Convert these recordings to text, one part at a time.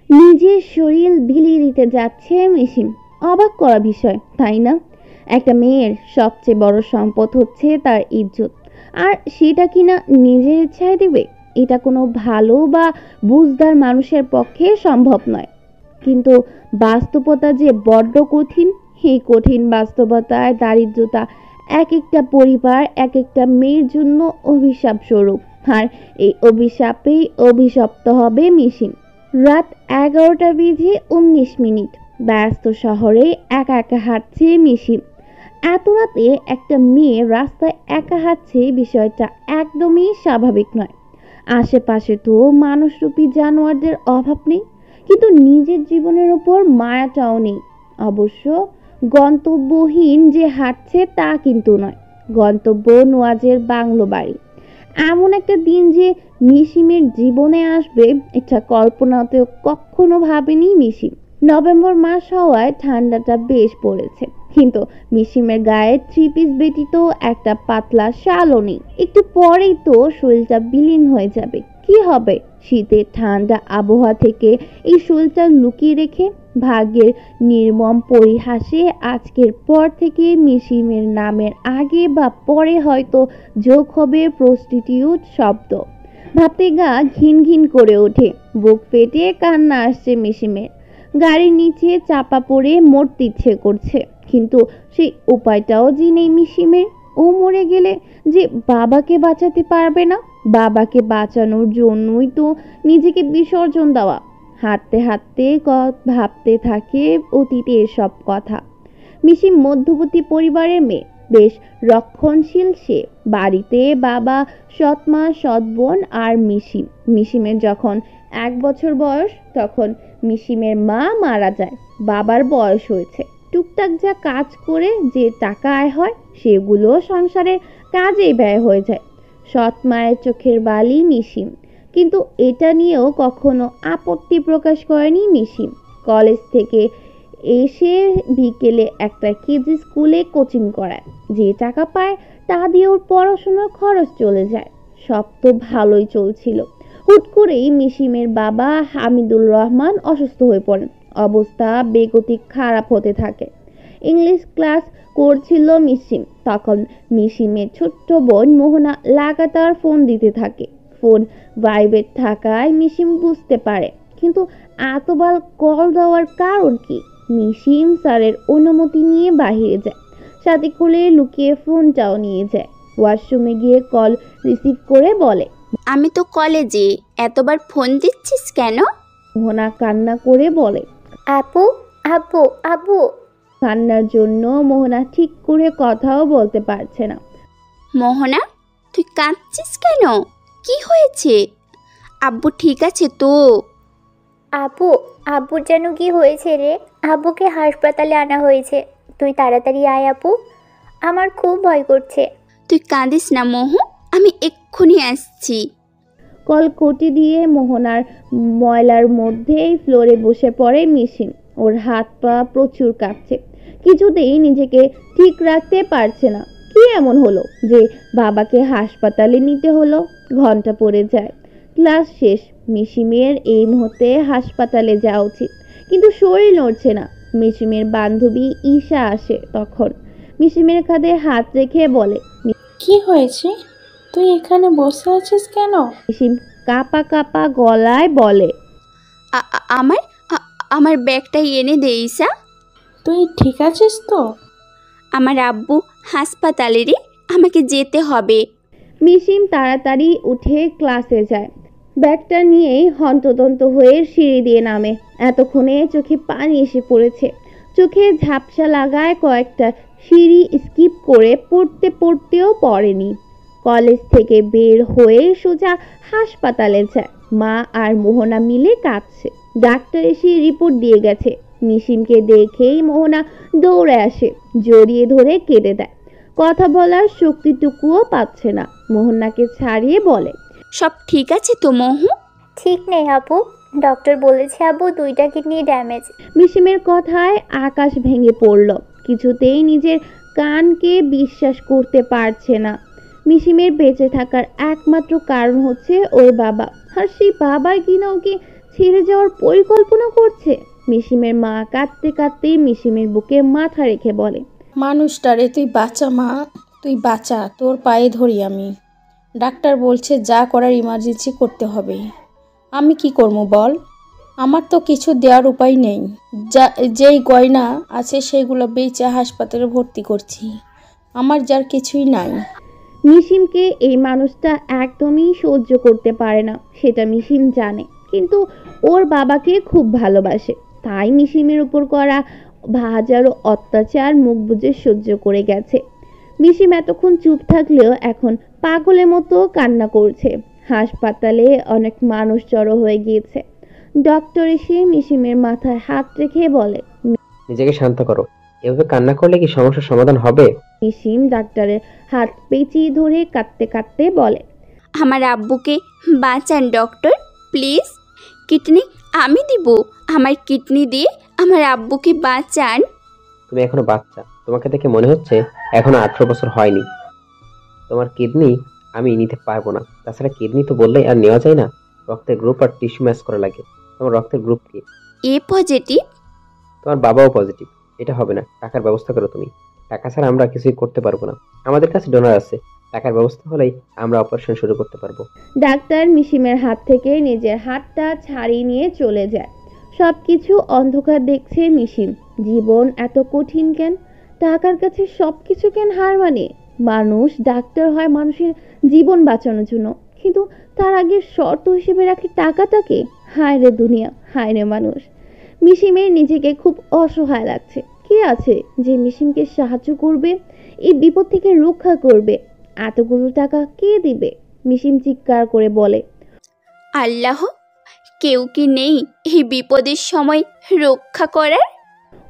নিজের শরীর বিলিয়ে দিতে যাচ্ছে মিশিম। অবাক করা বিষয়, তাই না? একটা মেয়ের সবচেয়ে বড় সম্পদ হচ্ছে তার ইজ্জত, আর সেটা কিনা নিজের ইচ্ছায় দেবে? এটা কোনো ভালো বা বুঝদার মানুষের পক্ষে সম্ভব নয়। কিন্তু বাস্তবতা যে বড্ড কঠিন, এই কঠিন বাস্তবতায় দারিদ্রতা এক একটা পরিবার, এক একটা মেয়ের জন্য অভিশাপ স্বরূপ। আর এই অভিশাপেই অভিশপ্ত হবে মিশিম। রাত 11টা বেজে 19 মিনিট। ব্যস্ত শহরে একা একা হাঁটছে মিশিম। এত রাতে একটা মেয়ে রাস্তায় একা হাঁটছে, বিষয়টা একদমই স্বাভাবিক নয়। আশেপাশে তো মানুষরূপী জানোয়ারদের অভাব নেই, কিন্তু নিজের জীবনের উপর মায়াটাও নেই। অবশ্য গন্তব্যহীন যে হাঁটছে তা কিন্তু নয়। গন্তব্য নোয়াজের বাংলো বাড়ি। এমন একটা দিন যে মিশিমের জীবনে আসবে, এটা কল্পনাতেও কখনো ভাবেনি মিশিম। নভেম্বর মাস হওয়ায় ঠান্ডাটা বেশ পড়েছে, কিন্তু মিশিমের গায়ে 3 পিস ব্যতীত একটা পাতলা শালও নেই। একটু পরেই তো শরীরটা বিলীন হয়ে যাবে। কি হবে শীতের ঠান্ডা আবহাওয়া থেকে এই শরীরটা লুকিয়ে রেখে? ভাগ্যের নির্মম পরিহাসে আজকের পর থেকে মিশিমের নামের আগে বা পরে হয়তো যোগ হবে প্রস্টিটিউট শব্দ। ভাবতে গা ঘিন ঘিন করে ওঠে, বুক ফেটে কান্না আসছে মিশিমের। গাড়ির নিচে চাপা পড়ে মরতে ইচ্ছে করছে, কিন্তু সেই উপায়টাও যে নেই মিশিমের। ও মরে গেলে যে বাবাকে বাঁচাতে পারবে না, বাবাকে বাঁচানোর জন্যই তো নিজেকে বিসর্জন দেওয়া। হাঁটতে হাঁটতে ভাবতে থাকে অতীতের সব কথা। মিশিম মধ্যবর্তী পরিবারের মেয়ে, বেশ রক্ষণশীল সে। বাড়িতে বাবা, সৎমা, সৎ বোন আর মিশিম। মিশিমের যখন 1 বছর বয়স, তখন মিশিমের মা মারা যায়। বাবার বয়স হয়েছে, টুকটাক যা কাজ করে যে টাকা আয় হয় সেগুলো সংসারের কাজেই ব্যয় হয়ে যায়। সৎ মায়ের চোখের বালি মিশিম, কিন্তু এটা নিয়েও কখনো আপত্তি প্রকাশ করেনি মিশিম। কলেজ থেকে এসে বিকেলে একটা কেজি স্কুলে কোচিং করায়। যে টাকা পায় তা দিয়ে ওর পড়াশোনার খরচ চলে যায়। সব তো ভালোই চলছিল। হুট করেই মিশিমের বাবা হামিদুর রহমান অসুস্থ হয়ে পড়েন। অবস্থা বেগতিক খারাপ হতে থাকে। ইংলিশ ক্লাস করছিল মিশিম, তখন মিশিমের ছোট্ট বোন মোহনা লাগাতার ফোন দিতে থাকে। ফোন ভাইব্রেট থাকায় মিশিম বুঝতে পারে, কিন্তু এতবার কল দেওয়ার কারণ কি? মিশিম স্যারের অনুমতি নিয়ে বাহিরে যায়, সাথে করে লুকিয়ে ফোনটাও নিয়ে যায়। ওয়াশরুমে গিয়ে কল রিসিভ করে বলে, আমি তো কলেজে, এতবার ফোন দিচ্ছিস কেন? মোহনা কান্না করে বলে, আপু, আব্বু, আব্বু। কান্নার জন্য মোহনা ঠিক করে কথাও বলতে পারছে না। মোহনা, তুই কাঁদছিস কেন? কি হয়েছে? আব্বু ঠিক আছে তো? আপু, আব্বুর যেন কি হয়েছে রে? আব্বুকে হাসপাতালে আনা হয়েছে। তুই তাড়াতাড়ি আয় আপু, আমার খুব ভয় করছে। তুই কাঁদিস না মোহু, আমি এক্ষুনি আসছি। কল কোটি দিয়ে মোহনার ময়লার মধ্যেই ফ্লোরে বসে পড়ে মিশিম। ওর হাত পা প্রচুর কাঁপছে, কিছুতেই নিজেকে ঠিক রাখতে পারছে না। কি এমন হলো যে বাবাকে হাসপাতালে নিতে হলো? ঘন্টা পড়ে যায়, ক্লাস শেষ। মিশিমের এই মুহূর্তে হাসপাতালে যাওয়া উচিত, কিন্তু শরীর নড়ছে না। মিশিমের বান্ধবী ঈশা আসে তখন। মিশিমের কাঁধে হাত রেখে বলে, কি হয়েছে? তুই এখানে বসে আছিস কেন? মিশিম কাঁপা কাঁপা গলায় বলে, আমার আমার ব্যাগটা এনে দে ঈশা। তুই ঠিক আছিস তো? আমার আব্বু হাসপাতালে রে, আমাকে যেতে হবে। মিশিম তাড়াতাড়ি উঠে ক্লাসে যায়। ব্যাগটা নিয়েই হন্তদন্ত হয়ে সিঁড়ি দিয়ে নামে। এতক্ষণে চোখে পানি এসে পড়েছে। চোখে ঝাপসা লাগায় কয়েকটা সিঁড়ি স্কিপ করে পড়তে পড়তেও পড়েনি। কলেজ থেকে বের হয়ে সোজা হাসপাতালে যায়। মা আর মোহনা মিলে কাঁদছে। ডাক্তার এসে রিপোর্ট দিয়ে গেছে। মিশিমকে দেখেই মোহনা দৌড়ে আসে, জড়িয়ে ধরে কেঁদে দেয়। কথা বলার শক্তিটুকুও পাচ্ছে না। মোহনাকে ছাড়িয়ে বলে, সব ঠিক আছে তো মোহু? ঠিক নেই আপু, ডক্টর বলেছে আব্বু 2টা কিডনি ড্যামেজ। মিশিমের কথায় আকাশ ভেঙে পড়ল। কিছুতেই নিজের কানকে বিশ্বাস করতে পারছে না। মিশিমের বেঁচে থাকার একমাত্র কারণ হচ্ছে ওর বাবা, আর সেই বাবার কিনা ওকে ছেড়ে যাওয়ার পরিকল্পনা করছে। মিশিমের মা কাঁদতে কাঁদতে মিশিমের বুকে মাথা রেখে বলে, মানুষটারে তুই বাঁচা মা, তুই বাঁচা, তোর পায়ে ধরি আমি। ডাক্তার বলছে যা করার ইমার্জেন্সি করতে হবে। আমি কি করবো বল? আমার তো কিছু দেওয়ার উপায় নেই। যেই গয়না আছে সেগুলো বেচে হাসপাতালে ভর্তি করছি। আমার যার কিছুই নাই। মিশিমকে এই মানুষটা একদমই সহ্য করতে পারে না, সেটা মিশিম জানে। কিন্তু ওর বাবাকে খুব ভালোবাসে, তাই মিশিমের উপর করা হাজারো অত্যাচার মুখ বুজে সহ্য করে গেছে। মিশিম এতক্ষণ চুপ থাকলেও এখন পাগলের মতো কান্না করছে। হাসপাতালে অনেক মানুষ জড়ো হয়ে গিয়েছে। ডক্টর এসে মিশিমের মাথায় হাত রেখে বলে, নিজেকে শান্ত করো, এভাবে কান্না করলে কি সমস্যার সমাধান হবে? মিশিম ডাক্তারের হাত পেঁচিয়ে ধরে কাঁদতে কাঁদতে বলে, আমার আব্বুকে বাঁচান ডক্টর, প্লিজ। কিডনি আমি দিব, আমার কিডনি দিয়ে আমার আব্বুকে বাঁচান। তুমি এখনো বাচ্চা, তোমাকে দেখে মনে হচ্ছে এখনো 18 বছর হয়নি। তোমার কিডনি আমি নিতে পারবো না। তাছাড়া কিডনি তো বললেই আর নেওয়া যায় না, রক্তের গ্রুপ আর টিস্যু ম্যাচ করা লাগে। তোমার রক্তের গ্রুপ কি? এ পজিটিভ। তোমার বাবাও পজিটিভ। এটা হবে না, টাকার ব্যবস্থা করো তুমি। টাকা ছাড়া আমরা কিছুই করতে পারবো না। আমাদের কাছে ডোনার আছে, টাকার ব্যবস্থা হলেই আমরা অপারেশন শুরু করতে পারবো। ডাক্তার মিশিমের হাত থেকে নিজের হাতটা ছাড়িয়ে নিয়ে চলে যায়। সবকিছু অন্ধকার দেখছে মিশিম। জীবন এত কঠিন কেন? টাকার কাছে সবকিছু কেন হার মানে? মানুষ ডাক্তার হয় মানুষের জীবন বাঁচানোর জন্য, কিন্তু তার আগে শর্ত হিসেবে রাখে টাকাটাকে। হায় রে দুনিয়া, হায় রে মানুষ। মিশিমের নিজেকে খুব অসহায় লাগছে। কে আছে যে মিশিমকে সাহায্য করবে, এই বিপদ থেকে রক্ষা করবে? এতগুলো টাকা কে দিবে? মিশিম চিৎকার করে বলে, আল্লাহ, কেউ কি নেই এই বিপদের সময় রক্ষা করার?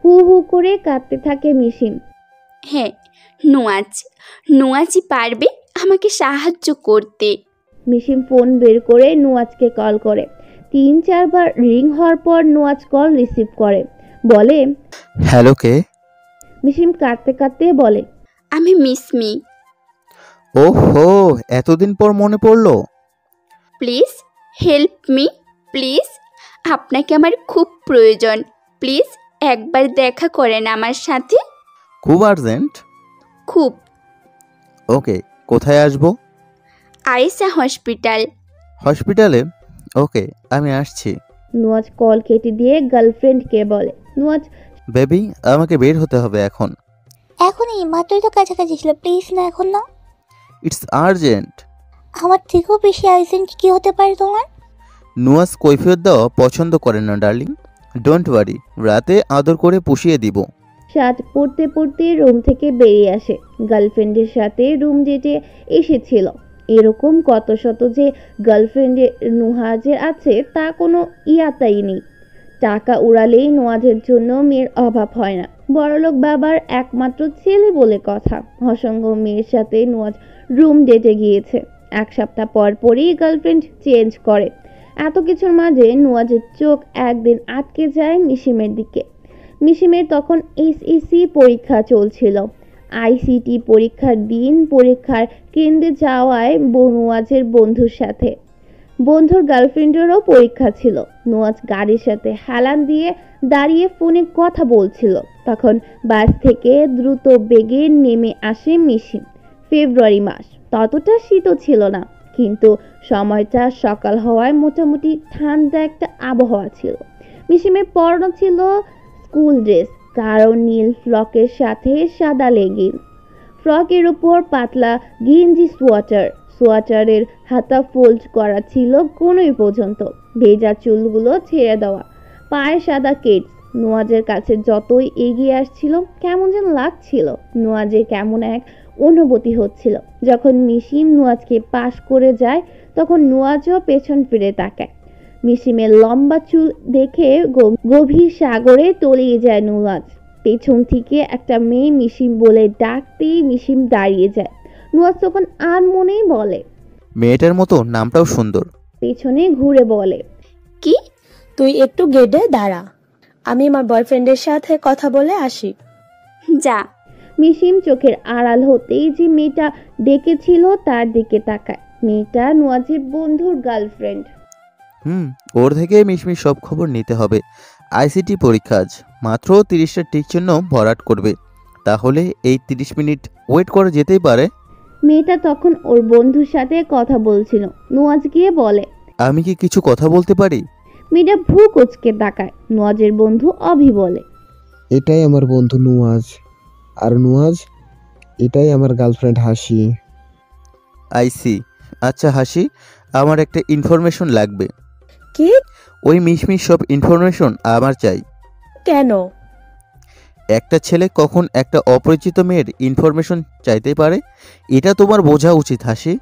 হু হু করে কাঁদতে থাকে মিশিম। হ্যাঁ, নুয়াজি পারবে আমাকে সাহায্য করতে। মিশিম ফোন বের করে নুয়াজকে কল করে। 3-4 বার রিং হওয়ার পর নুয়াজ কল রিসিভ করে, বলে, হ্যালো, কে? মিশিম কাঁদতে কাঁদতে বলে, আমি মিসমি। ওহো, এতদিন পর মনে পড়লো। Please help me, please. আপনাকে আমার খুব প্রয়োজন। প্লিজ একবার দেখা করেন আমার সাথে। খুব আর্জেন্ট? খুব। ওকে, কোথায় আসবো? আয়েশা হসপিটাল। হসপিটালে? ওকে, আমি আসছি। নুয়াজ কল কেটে দিয়ে গার্লফ্রেন্ডকে বলে, নুয়াজ, বেবি, আমাকে বের হতে হবে এখন। এখনই মাত্রই তো কাছাকাছি ছিল, প্লিজ না, এখন না। It's urgent. আমার থেকেও বেশি আর্জেন্ট কি হতে পারে তোমার? নুয়াজ কৈফিয়ত দেওয়া পছন্দ করে না ডার্লিং। ডোন্ট ওয়ারি, রাতে আদর করে পুষিয়ে দিব। শার্ট পরতে পরতে রুম থেকে বেরিয়ে আসে। গার্লফ্রেন্ডের সাথে রুম ডেটে এসেছিল। এরকম কত শত যে গার্লফ্রেন্ডের নুহাজের আছে তা কোনো ইয়াতাই নেই। টাকা উড়ালেই নুহাজের জন্য মেয়ের অভাব হয় না। বড়লোক বাবার একমাত্র ছেলে বলে কথা। অসংখ্য মেয়ের সাথে নুহাজ রুম ডেটে গিয়েছে। 1 সপ্তাহ পর পরই গার্লফ্রেন্ড চেঞ্জ করে। এত কিছুর মাঝে নুহাজের চোখ একদিন আটকে যায় মিশিমের দিকে। মিশিমের তখন এসএসসি পরীক্ষা চলছিল। আইসিটি পরীক্ষার দিন পরীক্ষার কেন্দ্রে যাওয়ায় নুয়াজের বন্ধুর সাথে। বন্ধুর গার্লফ্রেন্ডেরও পরীক্ষা ছিল। নুয়াজ গাড়ির সাথে হেলান দিয়ে দাঁড়িয়ে ফোনে কথা বলছিল। তখন বাস থেকে দ্রুত বেগে নেমে আসে মিশিম। ফেব্রুয়ারি মাস, ততটা শীতও ছিল না, কিন্তু সময়টা সকাল হওয়ায় মোটামুটি ঠান্ডা একটা আবহাওয়া ছিল। মিশিমের পরনে ছিল স্কুল ড্রেস, গাঢ় নীল ফ্রকের সাথে সাদা লেগিংস। ফ্রকের উপর পাতলা গেঞ্জি সোয়াটারের হাতা ফোল্ড করা ছিল কোনই পর্যন্ত, ভেজা চুলগুলো ছেড়ে দেওয়া, পায়ে সাদা কেটস। নুয়াজের কাছে যতই এগিয়ে আসছিল কেমন যেন লাগছিল। নুয়াজের কেমন এক অনুভূতি হচ্ছিল। যখন মিশিম নুয়াজকে পাশ করে যায় তখন নুয়াজও পেছন ফিরে তাকায়। মিশিমের লম্বা চুল দেখে গভীর সাগরে তলিয়ে যায় নুয়াজ। পেছন থেকে একটা মেয়ে মিশিম বলে ডাকতেই মিশিম দাঁড়িয়ে যায়। নুয়াজ তখন আনমনেই বলে, মেয়েটার মতো নামটাও সুন্দর। পেছনে ঘুরে বলে, কি? তুই একটু গেটে দাঁড়া, আমি আমার বয়ফ্রেন্ডের সাথে কথা বলে আসি। যা। মিশিম চোখের আড়াল হতেই যে মেয়েটা ডেকেছিল তার দিকে তাকায়। মেয়েটা নুয়াজের বন্ধুর গার্লফ্রেন্ড। ওর থেকে মিশমিশ সব খবর নিতে হবে। আইসিটি পরীক্ষা আজ, মাত্র 30টা টিক চিহ্ন ভরাট করবে। তাহলে এই 30 মিনিট ওয়েট করা যেতেই পারে। মেয়েটা তখন ওর বন্ধুর সাথে কথা বলছিল। নুয়াজ গিয়ে বলে, আমি কি কিছু কথা বলতে পারি? মেয়েটা ভ্রু কুঁচকে তাকায়। নুয়াজের বন্ধু অভি বলে, এটাই আমার বন্ধু নুয়াজ, আর নুয়াজ এটাই আমার গার্লফ্রেন্ড হাসি। আইসি। আচ্ছা হাসি, আমার একটা ইনফরমেশন লাগবে। কি? ওই মিশমিশ সব ইনফরমেশন আমার চাই। কেন? একটা ছেলে কখন একটা অপরিচিত মেয়ের ইনফরমেশন চাইতে পারে, এটা তোমার বোঝা উচিত হাসি।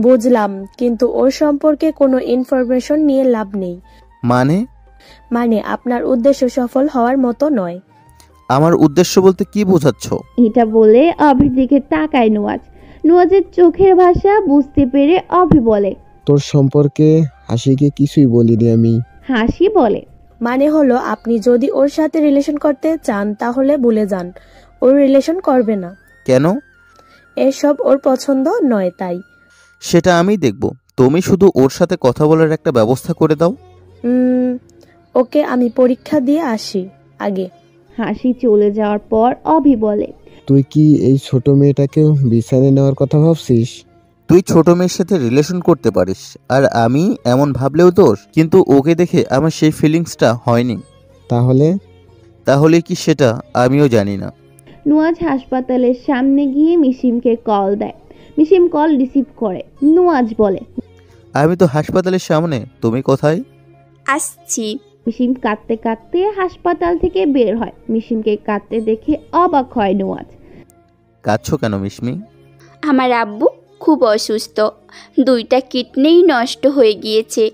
বুঝলাম, কিন্তু ওর সম্পর্কে কোনো ইনফরমেশন নিয়ে লাভ নেই। মানে আপনার উদ্দেশ্য সফল হওয়ার মতো নয়। আমার উদ্দেশ্য বলতে কি বোঝাচ্ছ? এটা বলে অভির দিকে তাকায় নুয়াজ। নুয়াজের চোখের ভাষা বুঝতে পেরে অভি বলে, তোর সম্পর্কে হাসিকে কিছুই বলিনি আমি। হাসি বলে, মানে হলো আপনি যদি ওর সাথে রিলেশন করতে চান তাহলে ভুলে যান, ওর রিলেশন করবে না। কেন? এসব ওর পছন্দ নয় তাই। সেটা আমি দেখব, তুমি শুধু ওর সাথে কথা বলার একটা ব্যবস্থা করে দাও। ওকে, আমি পরীক্ষা দিয়ে আসি আগে। হাসি চলে যাওয়ার পর অভি বলে, তুই কি এই ছোট মেয়েটাকেও বিছানায় নেওয়ার কথা ভাবছিস? তুই ছোট মেয়ের সাথে রিলেশন করতে পারিস, আর আমি এমন ভাবলেও দোষ, কিন্তু ওকে দেখে আমার সেই ফিলিংসটা হয়নি। তাহলে কি সেটা আমিও জানি না। নুয়াজ হাসপাতালের সামনে গিয়ে মিশিমকে কল দেয়। মিশিম কল রিসিভ করে। নুয়াজ বলে, আমি তো হাসপাতালের সামনে, তুমি কোথায়? আসছি। মিশিম কাঁদতে কাঁদতে হাসপাতাল থেকে বের হয়। মিশিমকে কাঁদতে দেখে অবাক হয় নুয়াজ। কাঁদছো কেন মিশমি? আমার আব্বু খুব অসুস্থ, 2টা কিডনি নষ্ট হয়ে গিয়েছে।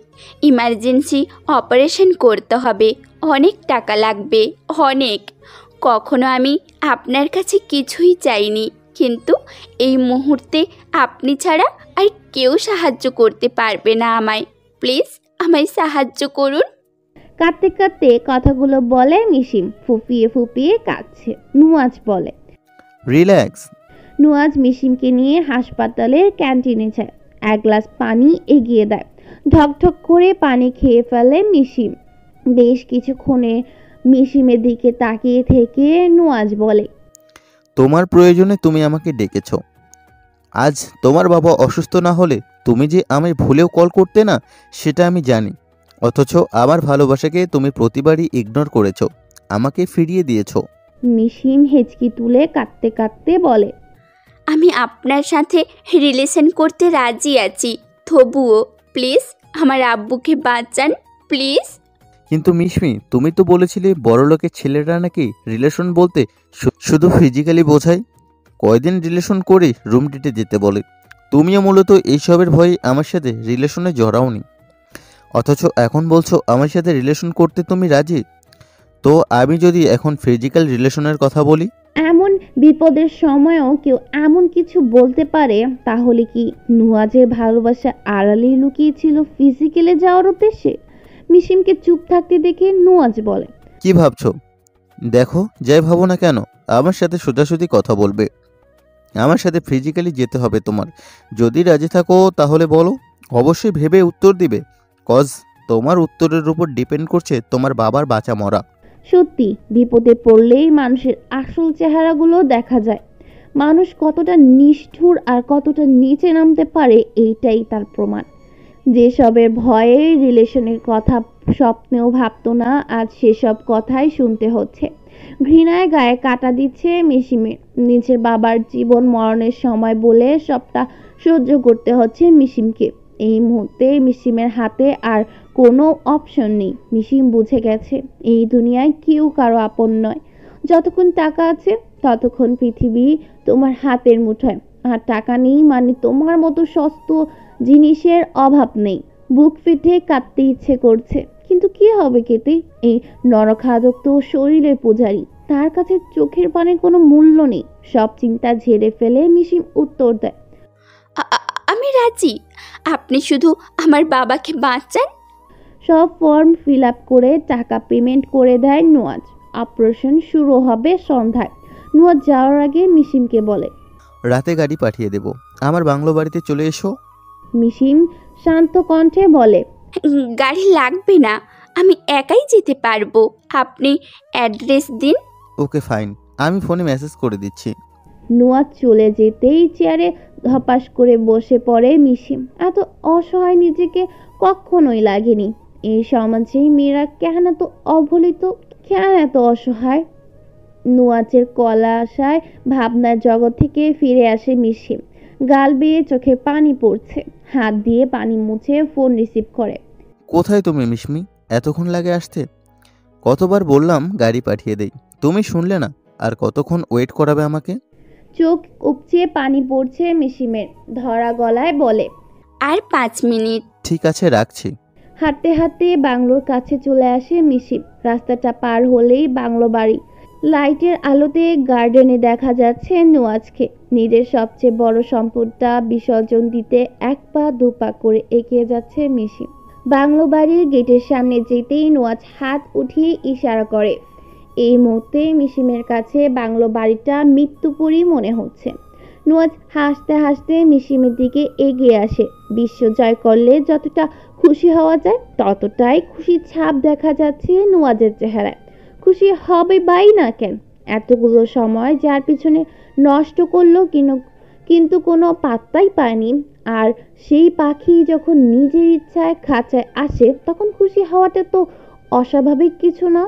ইমার্জেন্সি অপারেশন করতে হবে, অনেক টাকা লাগবে, অনেক। কখনো আমি আপনার কাছে কিছুই চাইনি, কিন্তু এই মুহূর্তে আপনি ছাড়া আর কেউ সাহায্য করতে পারবে না আমায়। প্লিজ আমায় সাহায্য করুন। কাঁদতে কাঁদতে কথাগুলো বলে মিশিম, ফুপিয়ে ফুপিয়ে কাঁদছে। নুয়াজ বলে, রিল্যাক্স। নুয়াজ মিশিমকে নিয়ে হাসপাতালের ক্যান্টিনে যায়। 1 গ্লাস পানি এগিয়ে দেয়। ঢকঢক করে পানি খেয়ে ফেলে মিশিম। বেশ কিছুক্ষণে মিশিমের দিকে তাকিয়ে থেকে নুয়াজ বলে, তোমার প্রয়োজনে তুমি আমাকে ডেকেছো। আজ তোমার বাবা অসুস্থ না হলে তুমি যে আমায় ভুলেও কল করতে না, সেটা আমি জানি। অথচ আমার ভালোবাসাকে তুমি প্রতিবারই ইগনোর করেছো, আমাকে ফিরিয়ে দিয়েছো। মিশিম হেঁচকি তুলে কাঁদতে কাঁদতে বলে, আমি আপনার সাথে রিলেশন করতে রাজি আছি, তবুও প্লিজ আমার আব্বুকে বাঁচান, প্লিজ। কিন্তু মিশমি, তুমি তো বলেছিলে বড়লোকের ছেলেরা নাকি রিলেশন বলতে শুধু ফিজিক্যালি বোঝায়। কয়দিন রিলেশন করে রুম ডেটে যেতে বলে। তুমিও মূলত এইসবের ভয়ে আমার সাথে রিলেশনে জড়াওনি, অথচ এখন বলছো আমার সাথে রিলেশন করতে তুমি রাজি। তো আমি যদি এখন ফিজিক্যাল রিলেশনের কথা বলি? এমন বিপদের সময়ও কেউ এমন কিছু বলতে পারে, তাহলে কি নুয়াজের ভালোবাসা আড়ালে লুকিয়েছিল ফিজিক্যালে যাওয়ার উদ্দেশ্যে? মিশিমকে চুপ থাকতে দেখে নুয়াজ বলে, কি ভাবছো? দেখো, যাই ভাবো না কেন, আমার সাথে সোজাসুজি কথা বলবে। আমার সাথে ফিজিক্যালি যেতে হবে তোমার। যদি রাজি থাকো তাহলে বলো, অবশ্যই ভেবে উত্তর দিবে, কজ তোমার উত্তরের উপর ডিপেন্ড করছে তোমার বাবার বাঁচা মরা। সত্যি বিপদে পড়লেই মানুষের আসল চেহারাগুলো দেখা যায়। মানুষ কতটা নিষ্ঠুর আর কতটা নিচে নামতে পারে, এইটাই তার প্রমাণ। যেসবের ভয়ে রিলেশনের কথা স্বপ্নেও ভাবতো না, আজ সেসব কথাই শুনতে হচ্ছে। ঘৃণায় গায়ে কাটা দিচ্ছে মিশিমের। নিজের বাবার জীবন মরণের সময় বলে সবটা সহ্য করতে হচ্ছে মিশিমকে। এই মুহূর্তে মিশিমের হাতে আর কোনো অপশন নেই। মিশিম বুঝে গেছে এই দুনিয়ায় কেউ কারো আপন নয়। যতক্ষণ টাকা আছে ততক্ষণ পৃথিবী তোমার হাতের মুঠোয়, আর টাকা নেই মানে তোমার মতো সস্তা জিনিসের অভাব নেই। বুক ফেটে কাঁদতে ইচ্ছে করছে, কিন্তু কি হবে কেটে? এই নরখাদক তো শরীরের পূজারী, তার কাছে চোখের পানির কোনো মূল্য নেই। সব চিন্তা ঝেড়ে ফেলে মিশিম উত্তর দেয়, আমি রাজি, আপনি শুধু আমার বাবাকে বাঁচান। সব ফর্ম ফিল আপ করে টাকা পেমেন্ট করে দেয় নুয়াজ। অপারেশন শুরু হবে সন্ধ্যায়। নুয়াজ যাওয়ার আগে মিশিমকে বলে, রাতে গাড়ি পাঠিয়ে দেব, আমার বাংলো বাড়িতে চলে এসো। মিশিম শান্ত কণ্ঠে বলে, গাড়ি লাগবে না, আমি একাই যেতে পারবো। আপনি অ্যাড্রেস দিন। ওকে ফাইন, আমি ফোনে মেসেজ করে দিচ্ছি। নুয়াজ চলে যেতেই চেয়ারে ধপাস করে বসে পড়ে মিশিম। এত অসহায় নিজেকে কখনোই লাগেনি। এই সমাজে মেয়েরা কেন এত অবহেলিত, কেন এত অসহায়? নুয়াজের কলা আশায় ভাবনার জগৎ থেকে ফিরে আসে মিশিম। গাল বেয়ে চোখে পানি পড়ছে, হাত দিয়ে পানি মুছে ফোন রিসিভ করে। কোথায় তুমি মিশমি? এতক্ষণ লাগে আসতে? কতবার বললাম গাড়ি পাঠিয়ে দেই, তুমি শুনলে না। আর কতক্ষণ ওয়েট করাবে আমাকে? চোখ উপচে পানি পড়ছে মিশিমের, ধরা গলায় বলে, আর 5 মিনিট। ঠিক আছে, রাখছি। হাঁটতে হাঁটতে বাংলোর কাছে চলে আসে মিশিম। রাস্তাটা পার হলেই বাংলো বাড়ি। লাইটের আলোতে গার্ডেনে দেখা যাচ্ছে নুয়াজকে। নিজের সবচেয়ে বড় সম্পদটা বিসর্জন দিতে 1 পা 2 পা করে এগিয়ে যাচ্ছে মিশিম। বাংলো বাড়ির গেটের সামনে যেতেই নুয়াজ হাত উঠিয়ে ইশারা করে। এই মুহূর্তে মিশিমের কাছে বাংলো বাড়িটা মৃত্যুপুরী মনে হচ্ছে। নুয়াজ হাসতে হাসতে মিশিমের দিকে এগিয়ে আসে। বিশ্ব জয় করলে যতটা খুশি হওয়া যায় ততটাই খুশির ছাপ দেখা যাচ্ছে নুয়াজের চেহারায়। খুশি হবে বাই না কেন? এতগুলো সময় যার পিছনে নষ্ট করলো কিন্তু কোনো পাত্তাই পায়নি। আর সেই পাখি যখন নিজের ইচ্ছায় খাঁচায় আসে তখন খুশি হওয়াটা তো অস্বাভাবিক কিছু না।